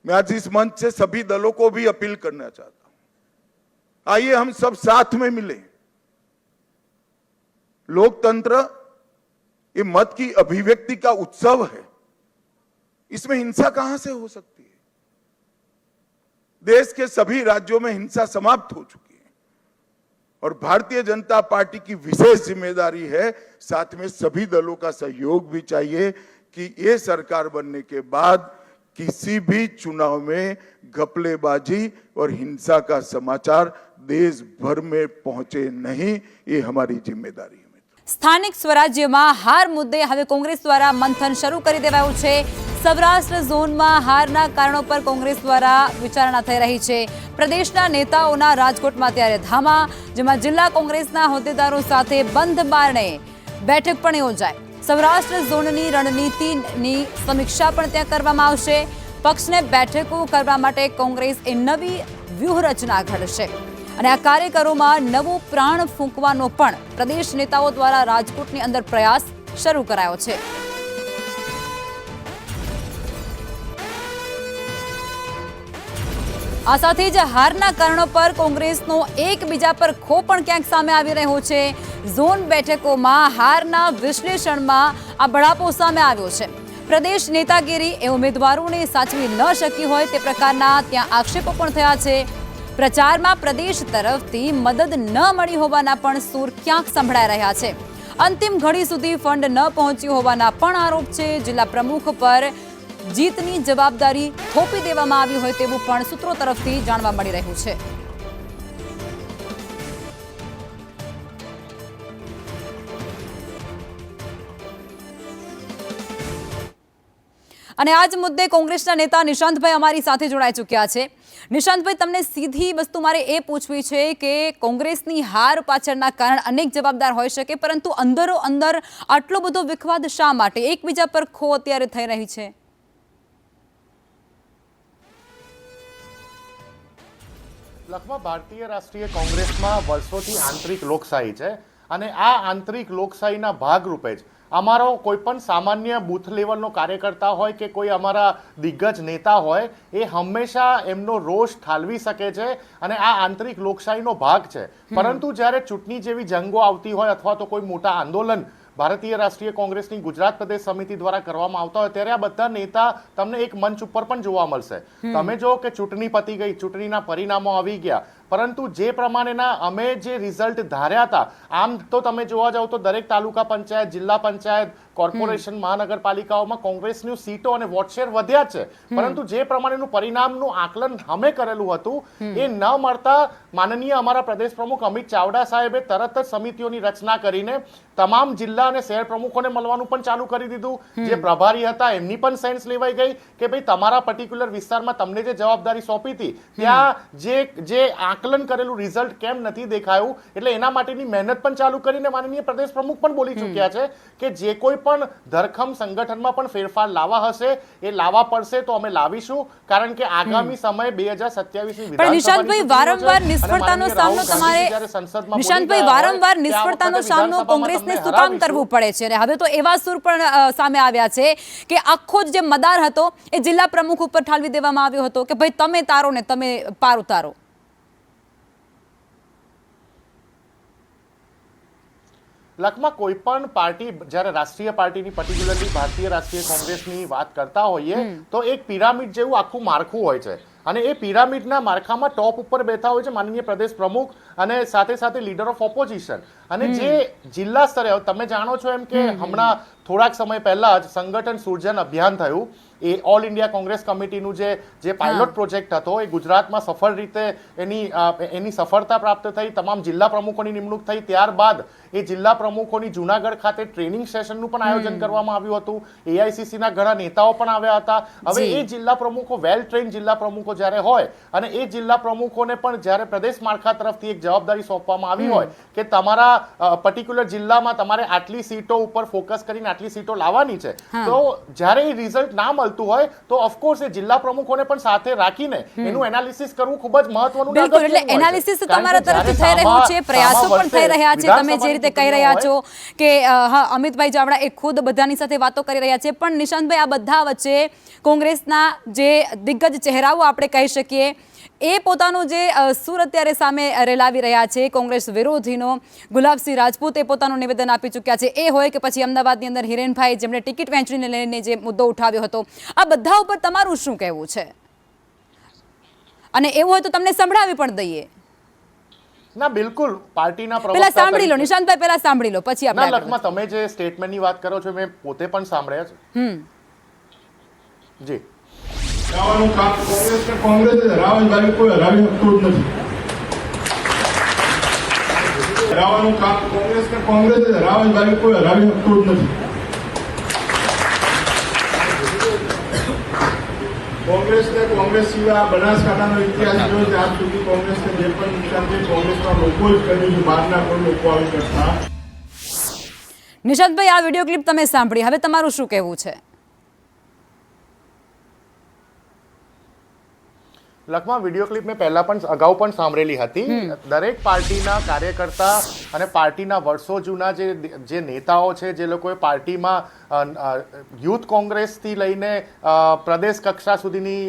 मैं आज इस मंच से सभी दलों को भी अपील करना चाहता हूं, आइए हम सब साथ में मिले। लोकतंत्र ये मत की अभिव्यक्ति का उत्सव है, इसमें हिंसा कहां से हो सकती है। देश के सभी राज्यों में हिंसा समाप्त हो चुकी है और भारतीय जनता पार्टी की विशेष जिम्मेदारी है, साथ में सभी दलों का सहयोग भी चाहिए कि ये सरकार बनने के बाद किसी भी चुनाव में घपलेबाजी और हिंसा का समाचार देश भर में पहुंचे नहीं। ये हमारी जिम्मेदारी है।
સ્થાનિક સ્વરાજ્યમાં હાર મુદ્દે હવે કોંગ્રેસ દ્વારા મંથન શરૂ કરી દેવાયું છે। સૌરાષ્ટ્ર ઝોનમાં હારના કારણો પર કોંગ્રેસ દ્વારા વિચારણા થઈ રહી છે। પ્રદેશના નેતાઓના રાજકોટમાં ત્યારે ધામા, જેમાં જિલ્લા કોંગ્રેસના હોદ્દેદારો સાથે બંધ બારણે બેઠક પણ યોજાય। સૌરાષ્ટ્ર ઝોનની રણનીતિની સમીક્ષા પણ ત્યાં કરવામાં આવશે। પક્ષને બેઠકો કરવા માટે કોંગ્રેસ એ નવી વ્યૂહરચના ઘડશે અને આ કાર્યકરોમાં નવો પ્રાણ ફૂંકવાનો પણ પ્રદેશ નેતાઓ દ્વારા રાજકોટની અંદર પ્રયાસ શરૂ કરાયો છે। આ સાથે જ હારના કારણો પર કોંગ્રેસનો એકબીજા પર ખો પણ ક્યાંક સામે આવી રહ્યો છે। ઝોન બેઠકોમાં હારના વિશ્લેષણમાં આ બળાપો સામે આવ્યો છે। પ્રદેશ નેતાગીરી એ ઉમેદવારોને સાચવી ન શકી હોય તે પ્રકારના ત્યાં આક્ષેપો પણ થયા છે। પ્રચારમાં પ્રદેશ તરફથી મદદ ન મળી હોવાના પણ સૂર ક્યાંક સંભળાઈ રહ્યા છે। અંતિમ ઘડી સુધી ફંડ ન પહોંચ્યું હોવાના પણ આરોપ છે। જિલ્લા પ્રમુખ પર જીતની જવાબદારી થોપી દેવામાં આવી હોય તેવું પણ સૂત્રો તરફથી જાણવા મળી રહ્યું છે। અને આ જ મુદ્દે કોંગ્રેસના નેતા નિશાંતભાઈ અમારી સાથે જોડાઈ ચૂક્યા છે। નિશાંતભાઈ, તમને સીધી વસ્તુ મારે એ પૂછવી છે કે કોંગ્રેસની હાર પાછળના કારણ અનેક જવાબદાર હોઈ શકે, પરંતુ અંદરો અંદર આટલો બધો વિખવાદ શા માટે? એકબીજા પર ખો અત્યારે થઈ રહી છે।
લખમાં ભારતીય રાષ્ટ્રીય કોંગ્રેસમાં વર્ષોથી આંતરિક લોકશાહી છે અને આ આંતરિક લોકશાહીના ભાગરૂપે જ અમારો કોઈપણ સામાન્ય બૂથ લેવલનો કાર્યકર્તા હોય કે કોઈ અમારા દિગ્ગજ નેતા હોય એ હંમેશા એમનો રોષ ઠાલવી શકે છે અને આ આંતરિક લોકશાહીનો ભાગ છે। પરંતુ જ્યારે ચૂંટણી જેવી જંગો આવતી હોય અથવા તો કોઈ મોટા આંદોલન ભારતીય રાષ્ટ્રીય કોંગ્રેસની ગુજરાત પ્રદેશ સમિતિ દ્વારા કરવામાં આવતા હોય ત્યારે આ બધા નેતા તમને એક મંચ ઉપર પણ જોવા મળશે। તમે જો કે ચૂંટણી પતી ગઈ, ચૂંટણીના પરિણામો આવી ગયા, પરંતુ જે પ્રમાણેના અમે જે રિઝલ્ટ ધાર્યા હતા, આમ તો તમે જોવા જાવ તો દરેક તાલુકા પંચાયત, જિલ્લા પંચાયત, કોર્પોરેશન, મહાનગરપાલિકાઓમાં કોંગ્રેસની સીટો અને વોટ શેર વધ્યા છે, પરંતુ જે પ્રમાણેનું પરિણામનું આકલન અમે કરેલું હતું એ ન મળતા માનનીય અમારા પ્રદેશ પ્રમુખ અમિત ચાવડા સાહેબે તરત જ સમિતિઓની રચના કરીને તમામ જિલ્લા અને શહેર પ્રમુખોને મળવાનું પણ ચાલુ કરી દીધું. જે પ્રભારી હતા એમની પણ સેન્સ લેવાઈ ગઈ કે ભાઈ તમારા પર્ટિક્યુલર વિસ્તારમાં તમને જે જવાબદારી સોંપી હતી ત્યાં જે આકલન કરેલું રિઝલ્ટ કેમ નથી દેખાયું, એટલે એના માટેની મહેનત પણ ચાલુ કરીને માનનીય પ્રદેશ પ્રમુખ પણ બોલી ચૂક્યા છે કે જે કોઈ પણ ધરખમ સંગઠનમાં પણ ફેરફાર લાવવા હશે એ લાવવા પડશે તો અમે લાવીશું, કારણ કે આગામી સમય 2027
પણ નિશાંતભાઈ વારંવાર નિષ્ફળતાનો સામનો નિશાંતભાઈ વારંવાર નિષ્ફળતાનો સામનો કોંગ્રેસને શું કામ કરવું પડે છે? અને હવે તો એવા સુર પણ સામે આવ્યા છે કે આખો જે મદાર હતો એ જિલ્લા પ્રમુખ ઉપર ઠાલવી દેવામાં આવ્યો હતો કે ભાઈ તમે તારો ને તમે પાર ઉતારો.
લખમાં કોઈ પણ પાર્ટી જ્યારે રાષ્ટ્રીય પાર્ટીની પર્ટિક્યુલરલી ભારતીય રાષ્ટ્રીય કોંગ્રેસની વાત કરતા હોઈએ તો એક પિરામિડ જેવું આખું માળખું હોય છે, અને એ પિરામિડના માળખામાં ટોપ ઉપર બેઠા હોય છે માનનીય પ્રદેશ પ્રમુખ અને સાથે સાથે લીડર ઓફ ઓપોઝિશન. અને જે જિલ્લા સ્તરે તમે જાણો છો એમ કે હમણાં થોડાક સમય પહેલા જ સંગઠન સૃજન અભિયાન થયું. એ ઓલ ઇન્ડિયા કોંગ્રેસ કમિટીનું જે પાયલોટ પ્રોજેક્ટ હતો એ ગુજરાતમાં સફળ રીતે એની સફળતા પ્રાપ્ત થઈ. તમામ જિલ્લા પ્રમુખોની નિમણૂક થઈ. ત્યારબાદ એ જિલ્લા પ્રમુખોની જુનાગઢ ખાતે ટ્રેનિંગ સેશનનું પણ આયોજન કરવામાં આવ્યું હતું. એઆઈસીસીના ઘણા નેતાઓ પણ આવ્યા હતા. હવે એ જિલ્લા પ્રમુખો, વેલ ટ્રેન જિલ્લા પ્રમુખો જ્યારે હોય અને એ જિલ્લા પ્રમુખોને પણ જ્યારે પ્રદેશ માળખા તરફથી એક જવાબદારી સોંપવામાં આવી હોય કે તમારા પર્ટિક્યુલર જિલ્લામાં તમારે આટલી સીટો ઉપર ફોકસ કરીને આટલી સીટો લાવવાની છે, તો જ્યારે એ રિઝલ્ટ ના મળતું હોય તો ઓફકોર્સ એ જિલ્લા પ્રમુખોને પણ સાથે રાખીને એનું એનાલિસિસ કરવું ખૂબ જ મહત્વનું.
બિલકુલ, એટલે એનાલિસિસ તમારા તરફથી થઈ રહ્યું છે, પ્રયાસો પણ થઈ રહ્યા છે. તમે જે રીતે કહી રહ્યા છો કે હા, અમિતભાઈ ચાવડા એ ખુદ બધાની સાથે વાતો કરી રહ્યા છે, પણ નિશાંતભાઈ આ બધા વચ્ચે કોંગ્રેસના જે દિગ્ગજ ચહેરાઓ આપણે કહી શકીએ એ પોતાનું જે સુર અત્યારે સામે રેલાવી રહ્યા છે કોંગ્રેસ વિરોધીનો, ગુલાબસિંહ રાજપૂત એ પોતાનું નિવેદન આપી ચૂક્યા છે, એ હોય કે પછી અમદાવાદની અંદર હિરેનભાઈ જેમણે ટિકિટ વહેંચણીને લઈને જે મુદ્દો ઉઠાવ્યો હતો, આ બધા ઉપર તમારું શું કહેવું છે? અને એવું હોય તો તમને સંભળાવી પણ દઈએ.
ના, બિલકુલ. પાર્ટીના
પહેલા સાંભળી લો નિશાંતભાઈ, પહેલા સાંભળી લો પછી આપણે
લખમાં તમે જે સ્ટેટમેન્ટની વાત કરો છો મેં પોતે પણ સાંભળ્યા છે. જી,
હરાવવાનું કામ કોંગ્રેસ કે કોંગ્રેસ હરાવવાની કોઈ હરાવી શકતું જ નથી. હરાવવાનું કામ કોંગ્રેસ કે કોંગ્રેસ હરાવવાની કોઈ હરાવી શકતું જ નથી. કોંગ્રેસને કોંગ્રેસ સિવાય બનાસકાંઠાનો ઇતિહાસ જોયો છે આજ સુધી કોંગ્રેસને જે પણ નુકસાન છે કોંગ્રેસના લોકો જ કર્યું છે, બહારના કોઈ લોકો આવી કરતા.
નિશાંતભાઈ આ વિડીયો ક્લિપ તમે સાંભળી, હવે તમારું શું કહેવું છે?
લખમાં વિડીયો ક્લિપ મેં પહેલા પણ અગાઉ પણ સાંભળેલી હતી. દરેક પાર્ટીના કાર્યકર્તા અને પાર્ટીના વર્ષો જૂના જે નેતાઓ છે, જે લોકોએ પાર્ટીમાં યુથ કોંગ્રેસથી લઈને પ્રદેશ કક્ષા સુધીની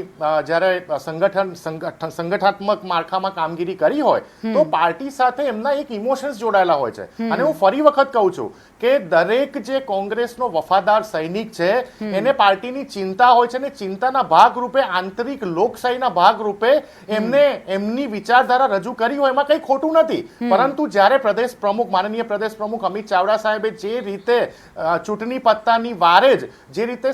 જ્યારે સંગઠનાત્મક માળખામાં કામગીરી કરી હોય તો પાર્ટી સાથે એમના એક ઇમોશન્સ જોડાયેલા હોય છે. અને હું ફરી વખત કહું છું કે દરેક જે કોંગ્રેસનો વફાદાર સૈનિક છે એને પાર્ટીની ચિંતા હોય છે, અને ચિંતાના ભાગરૂપે આંતરિક લોકશાહીના ભાગરૂપે એમને એમની વિચારધારા રજૂ કરી હોય એમાં કંઈ ખોટું નથી. પરંતુ જ્યારે પ્રદેશ પ્રમુખ, માનનીય પ્રદેશ પ્રમુખ અમિત ચાવડા સાહેબે જે રીતે ચૂંટણી પત્તાની વારે જ જે રીતે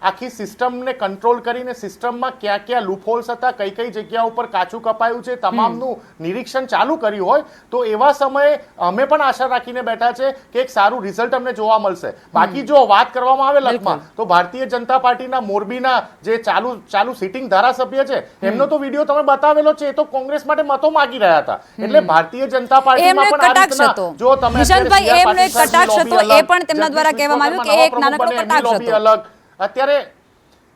આખી સિસ્ટમને કંટ્રોલ કરીને સિસ્ટમમાં ક્યાં ક્યાં લૂપહોલ્સ હતા, કઈ કઈ જગ્યા ઉપર કાચું કપાયું છે, તમામનું નિરીક્ષણ ચાલુ કર્યું હોય તો એવા સમયે અમે પણ આશા રાખીને બેઠા છે કે એક સારું રિઝલ્ટ અમને જોવા મળશે. બાકી જો વાત કરવામાં આવે લખમાં તો ભારતીય જનતા પાર્ટીના મોરબીના જે ચાલુ સિટિંગ ધારાસભ્ય છે એમનો તો વિડીયો તમે બતાવેલો છે, એ તો કોંગ્રેસ માટે મતો માંગી રહ્યા હતા. એટલે ભારતીય જનતા પાર્ટીમાં પણ આ રીતના જો તમે
નિશાંતભાઈ એમનો એક કટાક્ષ હતો, એ પણ તેમના દ્વારા કહેવામાં આવ્યું કે એક નાનકડો કટાક્ષ હતો.
અલગ અત્યારે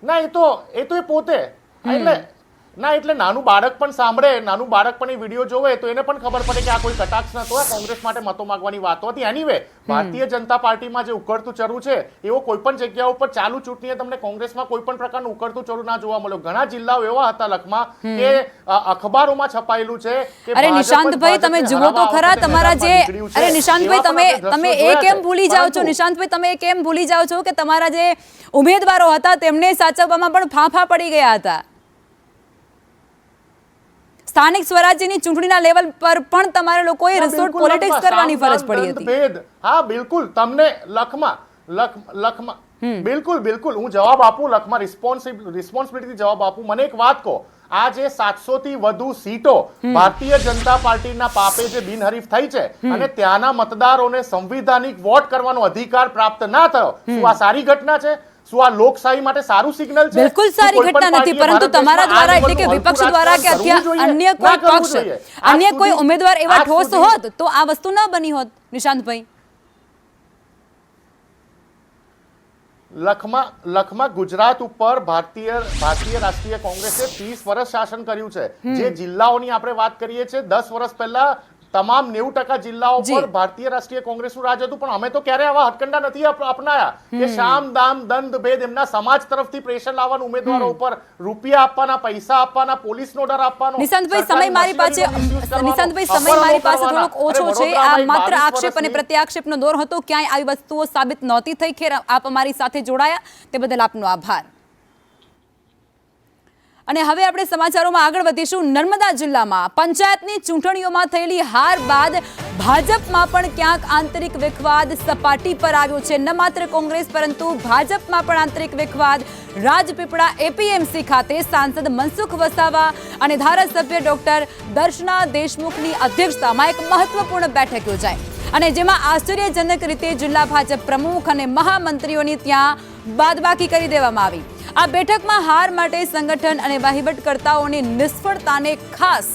ના એ તો પોતે એટલે નાનું બાળક પણ સાંભળે, નાનું બાળક પણ એ વિડીયો જોવે તો એને પણ ખબર પડે કે આ કોઈ કટાક્ષ નતો, કોંગ્રેસ માટે મતો માંગવાની વાતો હતી. એનીવે ભારતીય જનતા પાર્ટીમાં જે ઉકળતું ચરું છે એવો કોઈ પણ જગ્યા ઉપર ચાલુ ચૂંટણીએ તમને કોંગ્રેસમાં કોઈ પણ પ્રકારનું ઉકળતું ચરું ના જોવા મળ્યું. ઘણા જિલ્લાઓ એવા હતા લખમાં કે અખબારોમાં છપાયેલું છે કે
અરે નિશાંતભાઈ તમે જુઓ તો ખરા તમારા જે અરે નિશાંતભાઈ તમે એ કેમ ભૂલી જાઓ છો? નિશાંતભાઈ તમે એ કેમ ભૂલી જાઓ છો કે તમારા જે ઉમેદવારો હતા તેમને સાચવવામાં પણ ફાંફા પડી ગયા હતા. સ્થાનિક સ્વરાજ્યની ચૂંટણીના લેવલ પર પણ તમારે લોકોએ
ના,
રિસોર્ટ
બિલકુલ
પોલિટિક્સ
લખમાં
કરવાની ફરજ
સામદાન,
પડી
દંત,
હતી.
ભેદ. હા બિલકુલ તમને લખમાં બિલકુલ હું જવાબ આપું, લખમાં રિસ્પોન્સિબિલિટી જવાબ આપું. મને એક વાત કહો, આ જે 700 થી વધુ સીટો ભારતીય જનતા પાર્ટીના પાપે જે બિનહરીફ થઈ છે અને ત્યાંના મતદારોને સંવિધાનિક વોટ કરવાનો અધિકાર પ્રાપ્ત ના થયો, શું આ સારી ઘટના છે? શું આ લોકશાહી માટે સારું સિગ્નલ છે?
બિલકુલ સારી ઘટના નથી, પરંતુ તમારા દ્વારા એટલે કે વિપક્ષ દ્વારા કે અત્યારે અન્ય કોઈ પક્ષ, અન્ય કોઈ ઉમેદવાર એવા ઠોસ હોત તો આ વસ્તુ ન બની હોત. નિશાંતભાઈ,
લખમાં ગુજરાત ઉપર ભારતીય રાષ્ટ્રીય કોંગ્રેસે 30 વર્ષ શાસન કર્યું છે. જે જિલ્લાઓની આપણે વાત કરીએ છીએ, 10 વર્ષ પહેલા તમામ 90% જિલ્લાઓ પર ભારતીય રાષ્ટ્રીય કોંગ્રેસનું રાજ હતું, પણ અમે તો ક્યારે આવા હટકંડા નથી અપનાયા કે શામ દામ દંડ ભેદ એમના સમાજ તરફથી પ્રેશર લાવવાનું, ઉમેદવારો ઉપર રૂપિયા આપવાના, પૈસા આપવાના, પોલીસનો ડર આપવાનો.
નિશાંતભાઈ, સમય મારી પાસે થોડોક ઓછો છે. આ માત્ર આક્ષેપ અને પ્રત્યાક્ષેપનો દોર હતો, ક્યાંય આવી વસ્તુઓ સાબિત નહોતી થઈ. ખેર, આપ અમારી સાથે જોડાયા તે બદલ આપનો આભાર. અને હવે આપણે સમાચારોમાં આગળ વધીશું. નર્મદા જિલ્લામાં પંચાયતની ચૂંટણીઓમાં થયેલી હાર બાદ ભાજપમાં પણ ક્યાંક આંતરિક વિખવાદ સપાટી પર આવ્યો છે. ન માત્ર કોંગ્રેસ પરંતુ ભાજપમાં પણ આંતરિક વિખવાદ. રાજપીપળા એપીએમસી ખાતે સાંસદ મનસુખ વસાવા અને ધારાસભ્ય ડોક્ટર દર્શના દેશમુખની અધ્યક્ષતામાં એક મહત્વપૂર્ણ બેઠક યોજાઈ અને જેમાં આશ્ચર્યજનક રીતે જિલ્લા ભાજપ પ્રમુખ અને મહામંત્રીઓની ત્યાં બાદબાકી કરી દેવામાં આવી. આ બેઠકમાં હાર માટે સંગઠન અને વહીવટકર્તાઓની નિષ્ફળતાને ખાસ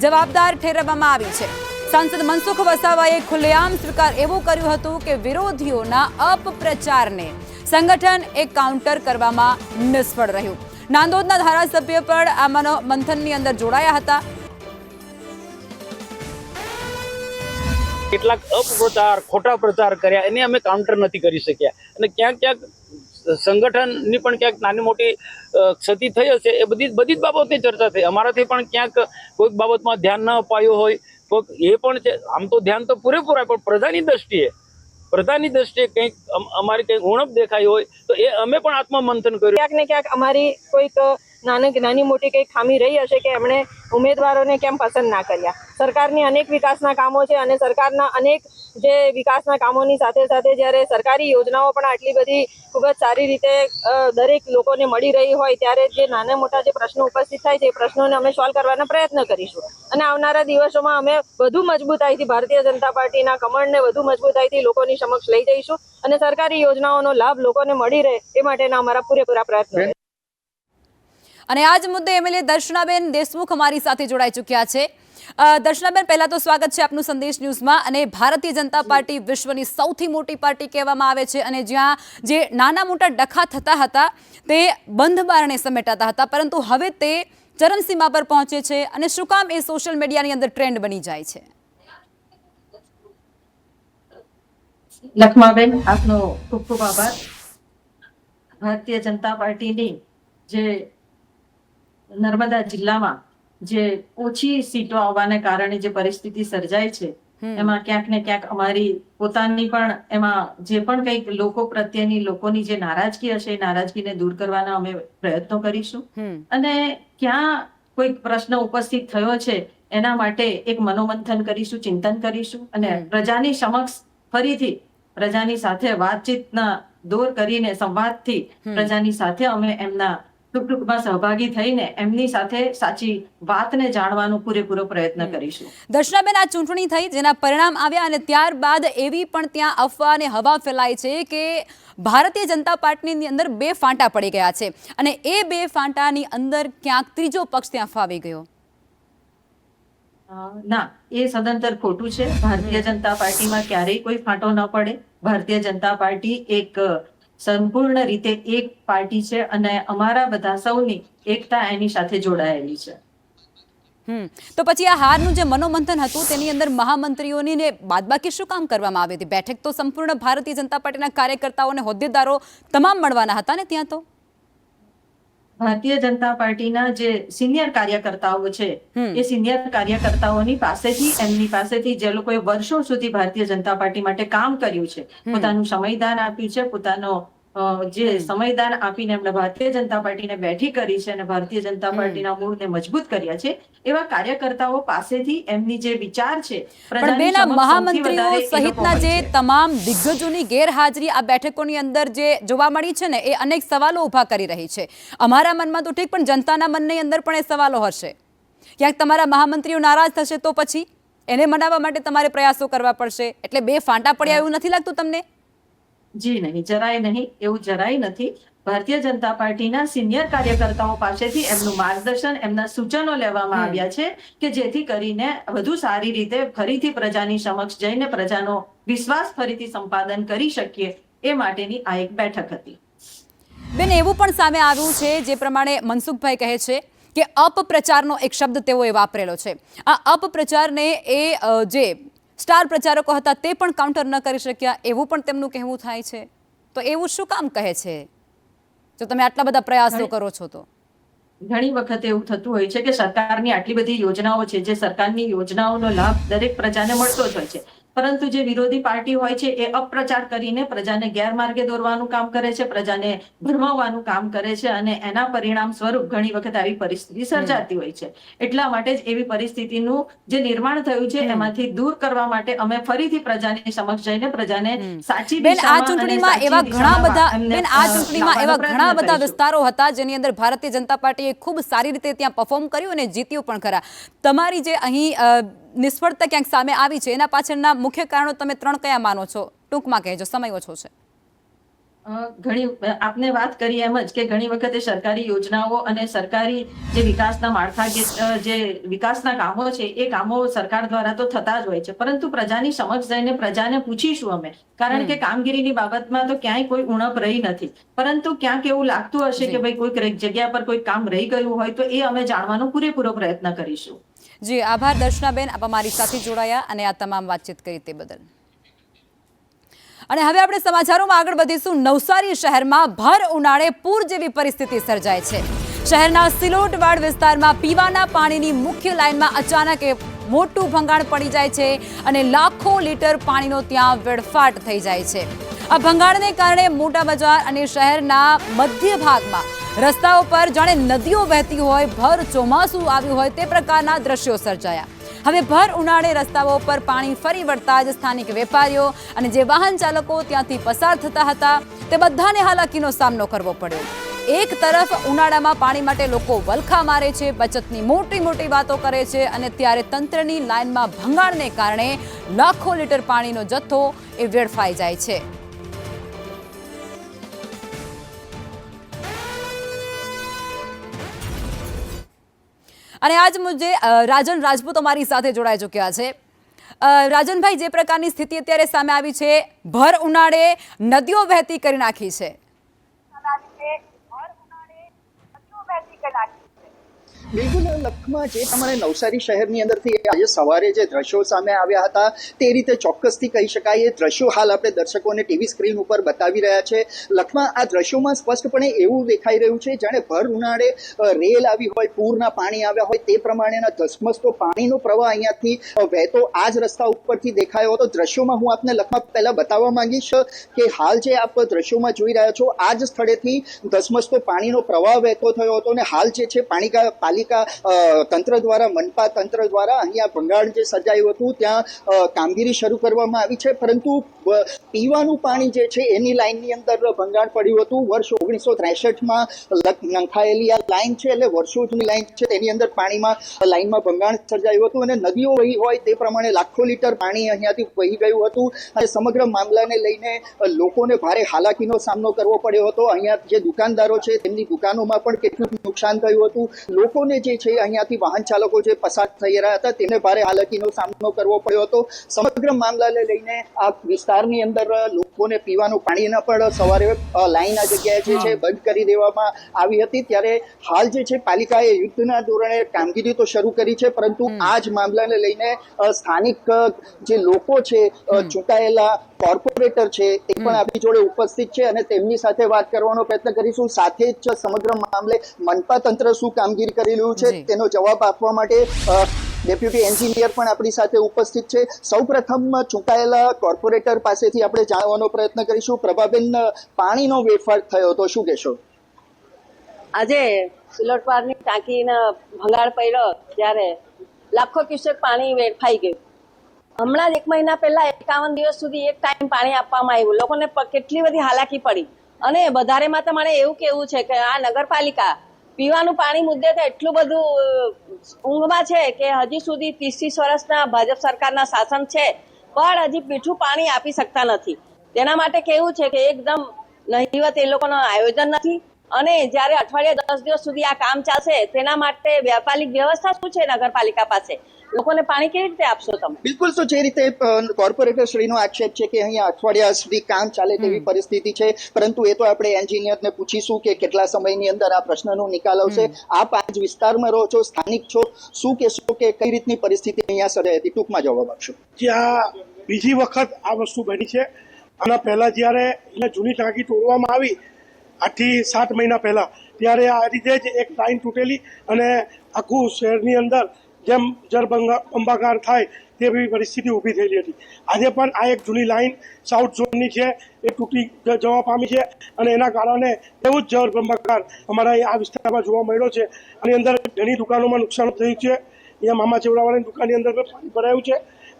જવાબદાર ઠેરવવામાં આવી છે. સાંસદ મનસુખ વસાવાએ ખુલ્લેઆમ સ્વીકાર એવો કર્યો હતો કે વિરોધીઓના અપપ્રચારને સંગઠન એક કાઉન્ટર કરવામાં નિષ્ફળ રહ્યું. નાંદોદના ધારાસભ્ય પણ આ મંથનની અંદર જોડાયા હતા.
કેટલાક અપપ્રચાર, ખોટા પ્રચાર કર્યા, એને અમે કાઉન્ટર નથી કરી શક્યા અને ક્યાંક સંગઠનની પણ ક્યાંક નાની મોટી ક્ષતિ થઈ હશે. એ બધી જ બાબતની ચર્ચા થઈ. અમારાથી પણ ક્યાંક કોઈક બાબતમાં ધ્યાન ન અપાયું હોય તો એ પણ છે. આમ તો ધ્યાન તો પૂરેપૂરા, પણ પ્રજાની દ્રષ્ટિએ કંઈક અમારી કંઈક ઉણપ દેખાઈ હોય તો એ અમે પણ આત્મમંથન કર્યું.
ક્યાંક ને ક્યાંક અમારી કોઈક નાની મોટી કંઈક ખામી રહી હશે કે એમણે ઉમેદવારોને કેમ પસંદ ના કર્યા. સરકારની અનેક વિકાસના કામો છે અને સરકારના અનેક જે વિકાસના કામોની સાથે સાથે જ્યારે સરકારી યોજનાઓ પણ આટલી બધી ખૂબ જ સારી રીતે દરેક લોકોને મળી રહી હોય ત્યારે જે નાના મોટા જે પ્રશ્નો ઉપસ્થિત થાય છે એ પ્રશ્નોને અમે સોલ્વ કરવાના પ્રયત્ન કરીશું અને આવનારા દિવસોમાં અમે વધુ મજબૂતાઈથી ભારતીય જનતા પાર્ટીના કમળને વધુ મજબૂતાઈથી લોકોની સમક્ષ લઈ જઈશું અને સરકારી યોજનાઓનો લાભ લોકોને મળી રહે એ માટેના અમારા પૂરેપૂરા પ્રયત્નો.
અને આ જ મુદ્દે એમએલએ દર્શનાબેન દેશમુખ અમારી સાથે જોડાઈ ચૂક્યા છે. દર્શનાબેન, પહેલા તો સ્વાગત છે આપનું સંદેશ ન્યૂઝમાં. અને ભારતીય જનતા પાર્ટી વિશ્વની સૌથી મોટી પાર્ટી કહેવામાં આવે છે અને જ્યાં જે નાના મોટા ડખા થતા હતા તે બંધ બારણે સમેટાતા હતા, પરંતુ હવે તે ચરમસીમા પર પહોંચે છે. અને શું કામ એ સોશિયલ મીડિયાની અંદર ટ્રેન્ડ બની જાય છે?
લખમાબેન, આપનો ખૂબ ખૂબ આભાર. ભારતીય જનતા પાર્ટીની જે નર્મદા જિલ્લામાં જે ઓછી સીટો આવવાને કારણે જે પરિસ્થિતિ સર્જાય છે એમાં ક્યાંક ને ક્યાંક અમારી પોતાની પણ એમાં જે પણ કંઈક લોકો પ્રત્યેની લોકોની જે નારાજગી હશે એ નારાજગીને દૂર કરવાના અમે પ્રયત્નો કરીશું અને ક્યાં કોઈક પ્રશ્ન ઉપસ્થિત થયો છે એના માટે એક મનોમંથન કરીશું, ચિંતન કરીશું અને પ્રજાની સમક્ષ ફરીથી પ્રજાની સાથે વાતચીતના દોર કરીને સંવાદથી પ્રજાની સાથે અમે એમના ટૂંકમાં સહભાગી થઈને એમની સાથે સાચી વાતને જાણવાનો પૂરેપૂરો પ્રયત્ન કરીશું.
દર્શનાબેન, આ ચૂંટણી થઈ જેના પરિણામ આવ્યા અને ત્યારબાદ એવી પણ ત્યાં અફવા અને હવા ફેલાય છે કે ભારતીય જનતા પાર્ટીની અંદર 2 ફાંટા પડી ગયા છે અને એ 2 ફાંટાની અંદર ક્યાંક ત્રીજો પક્ષ ત્યાં ફાવી ગયો.
ના, એ સદંતર ખોટું છે. ભારતીય જનતા પાર્ટીમાં ક્યારેય કોઈ ફાંટો ન પડે. ભારતીય જનતા પાર્ટી એક સંપૂર્ણ રીતે એક પાર્ટી છે અને અમારા બધા સૌની એકતા એની સાથે જોડાયેલી છે.
તો પછી આ હારનું જે મનોમંથન હતું તેની અંદર મહામંત્રીઓની ને બાદબાકી શું કામ કરવામાં આવી હતી? બેઠક તો સંપૂર્ણ ભારતીય જનતા પાર્ટીના કાર્યકર્તાઓ અને હોદ્દેદારો તમામ મળવાના હતા ને ત્યાં તો?
ભારતીય જનતા પાર્ટીના જે સિનિયર કાર્યકર્તાઓ છે એ સિનિયર કાર્યકર્તાઓની પાસેથી એમની પાસેથી જે લોકોએ વર્ષો સુધી ભારતીય જનતા પાર્ટી માટે કામ કર્યું છે, પોતાનું સમયદાન આપ્યું છે, પોતાનો જે સમયદાન આપીને એમણે ભારતીય જનતા પાર્ટીને બેઠી કરી છે અને ભારતીય જનતા પાર્ટીના મૂળને મજબૂત કર્યા છે, એવા કાર્યકર્તાઓ પાસેથી એમની જે વિચાર છે
પણ બેન, આ મહામંત્રીઓ સહિતના જે તમામ દિગ્ગજોની ગેરહાજરી આ બેઠકોની અંદર જે જોવા મળી છે ને, એ અનેક સવાલો ઊભા કરી રહી છે. અમારા મનમાં તો ઠીક, પણ જનતાના મનની અંદર પણ એ સવાલો હશે. ક્યાંક તમારા મહામંત્રીઓ નારાજ થશે તો પછી એને મનાવવા માટે તમારે પ્રયાસો કરવા પડશે. એટલે બે ફાંટા પડ્યા એવું નથી લાગતું તમને?
જી નહીં, જરાય નહીં, એવું જરાય નથી. ભારતીય જનતા પાર્ટીના સિનિયર કાર્યકર્તાઓ પાસેથી એમનું માર્ગદર્શન, એમના સૂચનો લેવામાં આવ્યા છે કે જેથી કરીને વધુ સારી રીતે ફરીથી પ્રજાની સમક્ષ જઈને પ્રજાનો વિશ્વાસ ફરીથી સંપાદન કરી શકીએ, એ માટેની આ એક બેઠક હતી.
બેન, એવું પણ સામે આવ્યું છે જે પ્રમાણે મનસુખભાઈ કહે છે કે અપપ્રચારનો એક શબ્દ તેઓએ વાપરેલો છે. આ અપપ્રચારને એ જે સ્ટાર પ્રચારકો હતા તે પણ કાઉન્ટર ન કરી શક્યા, એવું પણ તેમનું કહેવું થાય છે. તો એવું શું કામ કહે છે જો તમે આટલા બધા પ્રયાસો કરો છો તો?
ઘણી વખત એવું થતું હોય છે કે સરકારની આટલી બધી યોજનાઓ છે, જે સરકારની યોજનાઓનો લાભ દરેક પ્રજાને મળતો જ હોય છે, પરંતુ જે વિરોધી પાર્ટી હોય છે એ અપપ્રચાર કરીને પ્રજાને ગેરમાર્ગે દોરવાનું કામ કરે છે, પ્રજાને ભરમાવવાનું કામ કરે છે અને એના પરિણામ સ્વરૂપ ઘણી વખત આવી પરિસ્થિતિ સર્જાતી હોય છે. એટલા માટે જ એવી પરિસ્થિતિનું જે નિર્માણ થયું છે એમાંથી દૂર કરવા માટે અમે ફરીથી પ્રજાની સમક્ષ જઈને પ્રજાને સાચી
બેન, આ ચૂંટણીમાં એવા ઘણા બધા વિસ્તારો હતા જેની અંદર ભારતીય જનતા પાર્ટીએ ખૂબ સારી રીતે ત્યાં પરફોર્મ કર્યું અને જીત્યું પણ ખરા. તમારી જે અહીં નિષ્ફળતા ક્યાંક સામે આવી છે, એના પાછળના મુખ્ય કારણો તમે 3 કયા માનો છો? ટૂંકમાં કહેજો, સમય ઓછો છે.
ઘણી આપને વાત કરી એમ જ કે ઘણી વખતે સરકારી યોજનાઓ અને સરકારી જે વિકાસના માળખાકીય જે વિકાસના કામો છે એ કામો સરકાર દ્વારા તો થતા જ હોય છે, પરંતુ પ્રજાની સમક્ષ જઈને પ્રજાને પૂછીશું અમે, કારણ કે કામગીરીની બાબતમાં તો ક્યાંય કોઈ ઉણપ રહી નથી, પરંતુ ક્યાંક એવું લાગતું હશે કે ભાઈ કોઈક જગ્યા પર કોઈ કામ રહી ગયું હોય તો એ અમે જાણવાનો પૂરેપૂરો પ્રયત્ન કરીશું.
જી, આભાર દર્શનાબેન, આપ અમારી સાથે જોડાયા અને આ તમામ વાતચીત કરી તે બદલ. અને હવે આપણે સમાચારોમાં આગળ વધીશું. નવસારી શહેરમાં ભર ઉનાળે પૂર જેવી પરિસ્થિતિ સર્જાય છે. શહેરના સિલોટવાડ વિસ્તારમાં પીવાના પાણીની મુખ્ય લાઇનમાં અચાનક મોટું ભંગાણ પડી જાય છે અને લાખો લીટર પાણીનો ત્યાં વેડફાટ થઈ જાય છે. આ ભંગાણને કારણે મોટા બજાર અને શહેરના મધ્ય ભાગમાં રસ્તાઓ પર જાણે નદીઓ વહેતી હોય, ભર ચોમાસું આવ્યું હોય તે પ્રકારના દ્રશ્યો સર્જાયા. હવે ભર ઉનાળે રસ્તાઓ પર પાણી ફરી વળતા જ સ્થાનિક વેપારીઓ અને જે વાહન ચાલકો ત્યાંથી પસાર થતા હતા તે બધાને હાલાકીનો સામનો કરવો પડ્યો. એક તરફ ઉનાળામાં પાણી માટે લોકો વલખા મારે છે, બચતની મોટી મોટી વાતો કરે છે અને ત્યારે તંત્રની લાઇનમાં ભંગાણને કારણે લાખો લીટર પાણીનો જથ્થો એ વેડફાઈ જાય છે. અને આજ મુદ્દે રાજન રાજપૂત અમારી સાથે જોડાઈ ચૂક્યા છે. રાજનભાઈ, જે પ્રકારની સ્થિતિ અત્યારે સામે આવી છે, ભર ઉનાળે નદીઓ વહેતી કરી નાખી છે.
બિલકુલ લખમાં જે તમારે નવસારી શહેરની અંદરથી આજે સવારે જે દ્રશ્યો સામે આવ્યા હતા તે રીતે ચોક્કસથી કહી શકાય. એ દ્રશ્યો હાલ આપણે દર્શકોને ટીવી સ્ક્રીન ઉપર બતાવી રહ્યા છે. લખમાં આ દ્રશ્યોમાં સ્પષ્ટપણે એવું દેખાઈ રહ્યું છે જાણે ભર ઉનાળે રેલ આવી હોય, પૂરના પાણી આવ્યા હોય તે પ્રમાણેના ધસમસતો પાણીનો પ્રવાહ અહીંયાથી વહેતો આ જ રસ્તા ઉપરથી દેખાયો હતો. દ્રશ્યોમાં હું આપને લખમાં પહેલા બતાવવા માંગીશ કે હાલ જે આપ દ્રશ્યોમાં જોઈ રહ્યા છો આ જ સ્થળેથી ધસમસતો પાણીનો પ્રવાહ વહેતો થયો હતો અને હાલ જે છે પાલિકા તંત્ર દ્વારા, મનપા તંત્ર દ્વારા અહીંયા ભંગાણ જે સર્જાયું હતું ત્યાં કામગીરી શરૂ કરવામાં આવી છે, પરંતુ પીવાનું પાણી જે છે એની લાઇનની અંદર ભંગાણ પડ્યું હતું. વર્ષ 1963માં નંખાયેલી આ લાઇન છે, એટલે વર્ષો જૂની લાઇન છે, તેની અંદર લાઇનમાં ભંગાણ સર્જાયું હતું અને નદીઓ વહી હોય તે પ્રમાણે લાખો લીટર પાણી અહીંયાથી વહી ગયું હતું અને સમગ્ર મામલાને લઈને લોકોને ભારે હાલાકીનો સામનો કરવો પડ્યો હતો. અહીંયા જે દુકાનદારો છે તેમની દુકાનોમાં પણ કેટલું નુકસાન થયું હતું. લોકોને જે છે અહીંયાથી વાહન ચાલકો જે પસાર થઈ રહ્યા હતા તેમને ભારે હાલાકીનો સામનો કરવો પડ્યો હતો. સમગ્ર મામલાને લઈને આ વિસ્તારની અંદર લોકોને પીવાનું પાણીના પણ સવારે લાઈન આ જગ્યાએ જે છે બંધ કરી દેવામાં આવી હતી. ત્યારે હાલ જે છે પાલિકાએ યુદ્ધના ધોરણે કામગીરી તો શરૂ કરી છે, પરંતુ આ જ મામલાને લઈને સ્થાનિક જે લોકો છે, ચૂંટાયેલા કોર્પોરેટર છે તે પણ આપણી જોડે ઉપસ્થિત છે અને તેમની સાથે વાત કરવાનો પ્રયત્ન કરીશું. સાથે જ સમગ્ર મામલે મનપા તંત્ર શું કામગીરી કરી રહ્યું છે તેનો જવાબ આપવા માટે ડેપ્યુટી એન્જિનિયર પણ આપણી સાથે ઉપસ્થિત છે. સૌપ્રથમ ચૂંટાયેલા કોર્પોરેટર પાસેથી આપણે જાણવાનો પ્રયત્ન કરીશું. પ્રભાબેન, પાણીનો વેડફાટ થયો તો શું કહેશો?
આજે સિલોટવારની ટાંકીને ભંગાર પડ્યો ત્યારે લાખો ક્યુસેક પાણી વેડફાઈ ગયું. હમણાં જ 1 મહિના પહેલા 51 દિવસ સુધી એક ટાઈમ પાણી આપવામાં આવ્યું. લોકોને કેટલી બધી હાલાકી પડી. અને વધારેમાં તો મારે એવું કેવું છે કે આ નગરપાલિકા પીવાનું પાણી મુદ્દે તો એટલું બધું ઊંઘમાં છે કે હજી સુધી 30 વર્ષના ભાજપ સરકારના શાસન છે પણ હજી મીઠું પાણી આપી શકતા નથી. તેના માટે કેવું છે કે એકદમ નહિવત એ લોકોનું આયોજન નથી. અને જ્યારે અઠવાડિયે 10 દિવસ સુધી આ કામ ચાલશે તેના માટે વ્યાપારિક વ્યવસ્થા શું છે નગરપાલિકા પાસે? લોકોને પાણી કેવી રીતે આપશો તમે?
બિલકુલ. તો જે રીતે કોર્પોરેટર શ્રીનો આક્ષેપ છે કે અહીંયા અઠવાડિયા સુધી કામ ચાલે તેવી પરિસ્થિતિ છે, પરંતુ એ તો આપણે એન્જિનિયરને પૂછીશું કે કેટલા સમયની અંદર આ પ્રશ્નનો નિકાલ આવશે. આપ આ જ વિસ્તારમાં રહો છો, સ્થાનિક છો, શું કહેશો કે કઈ રીતની પરિસ્થિતિ અહીંયા સર્જાઈ હતી? ટૂંકમાં જવાબ આપશો.
જ્યાં બીજી વખત આ વસ્તુ બની છે. આના પહેલા જ્યારે એને જૂની ટાંકી તોડવામાં આવી 8 થી 7 મહિના પહેલા, ત્યારે આ રીતે જ એક લાઈન તૂટેલી અને આખું શહેરની અંદર જેમ જળબંબાકાર થાય તેવી પરિસ્થિતિ ઊભી થયેલી હતી. આજે પણ આ એક જૂની લાઈન સાઉથ ઝોનની છે એ તૂટી જવા પામી છે અને એના કારણે એવું જ જળબંબાકાર અમારા આ વિસ્તારમાં જોવા મળ્યો છે. આની અંદર ઘણી દુકાનોમાં નુકસાન થયું છે. અહીંયા મામા ચેવડાવાળાની દુકાનની અંદર પાણી ભરાયું છે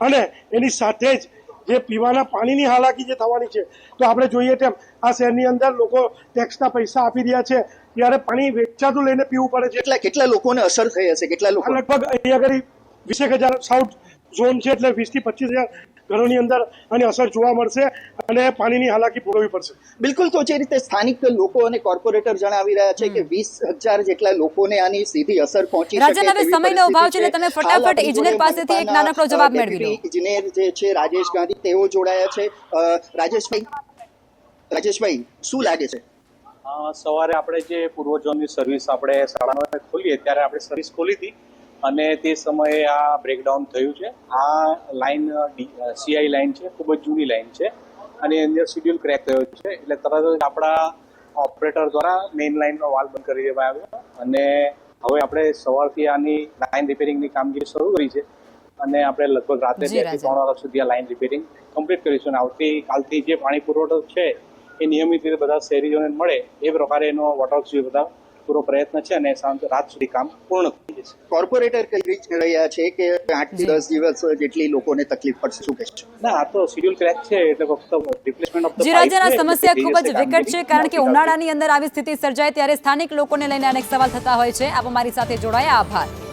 અને એની સાથે જ જે પીવાના પાણીની હાલાકી જે થવાની છે, તો આપણે જોઈએ તેમ આ શહેરની અંદર લોકો ટેક્સના પૈસા આપી રહ્યા છે ત્યારે પાણી વેચાતું લઈને પીવું પડે છે.
કેટલા લોકોને અસર થઈ હશે? કેટલા લોકો?
લગભગ અહીંયા આગળ 20,000 સાઉથ ઝોન છે એટલે 20,000 થી 25,000 ઘરોની અંદર આની અસર જોવા મળશે અને પાણીની હાલાકી ભોગવવી પડશે.
બિલકુલ. તો જે રીતે સ્થાનિક લોકો અને કોર્પોરેટર જણાવી રહ્યા છે કે 20,000 જેટલા લોકોને આની સીધી અસર પહોંચી શકે.
રાજન, હવે સમયનો અભાવ છે એટલે તમે ફટાફટ ઇજનેર પાસેથી એક નાનકડો જવાબ મેળવી લો.
ઇજનેર જે છે રાજેશ ગાંધી, તેઓ જોડાયા છે. રાજેશભાઈ, શું લાગે છે?
સવારે આપણે જે પૂર્વ ઝોનની સર્વિસ આપણે 9:30 ખોલીએ ત્યારે આપણે સર્વિસ ખોલી હતી અને તે સમયે આ બ્રેકડાઉન થયું છે. આ લાઈન સીઆઈ લાઈન છે, ખૂબ જ જૂની લાઈન છે અને એની અંદર શિડ્યુલ ક્રેક થયો છે. એટલે તરત જ આપણા ઓપરેટર દ્વારા મેઇન લાઈનનો વાલ્વ બંધ કરી દેવામાં આવ્યો અને હવે આપણે સવારથી આની લાઈન રિપેરિંગની કામગીરી શરૂ કરી છે અને આપણે લગભગ રાત્રે 2 થી 3 વાગ્યા સુધી આ લાઈન રિપેરિંગ કમ્પ્લીટ કરીશું. અને આવતીકાલથી જે પાણી પુરવઠો છે એ નિયમિત રીતે બધા શહેરીજોને મળે એ પ્રકારે એનો વોટરવર્ક્સ બધા પૂરો પ્રયત્ન છે અને રાત સુધી કામ પૂર્ણ થઈ જશે.
કોર્પોરેટર કહી રહ્યા છે કે 8 થી 10 દિવસ જેટલી લોકોને તકલીફ પડશે. શું કહેશો?
ના, આ તો શિડ્યુલ ક્રેક છે એટલે ફક્ત રિપ્લેસમેન્ટ ઓફ ધ
જી રાજન, આ સમસ્યા ખૂબ જ વિકટ છે કારણ કે ઉનાળાની અંદર આવી સ્થિતિ સર્જાય ત્યારે સ્થાનિક લોકોને લઈને અનેક સવાલ થતા હોય છે. આપ અમારી સાથે જોડાયા, આભાર.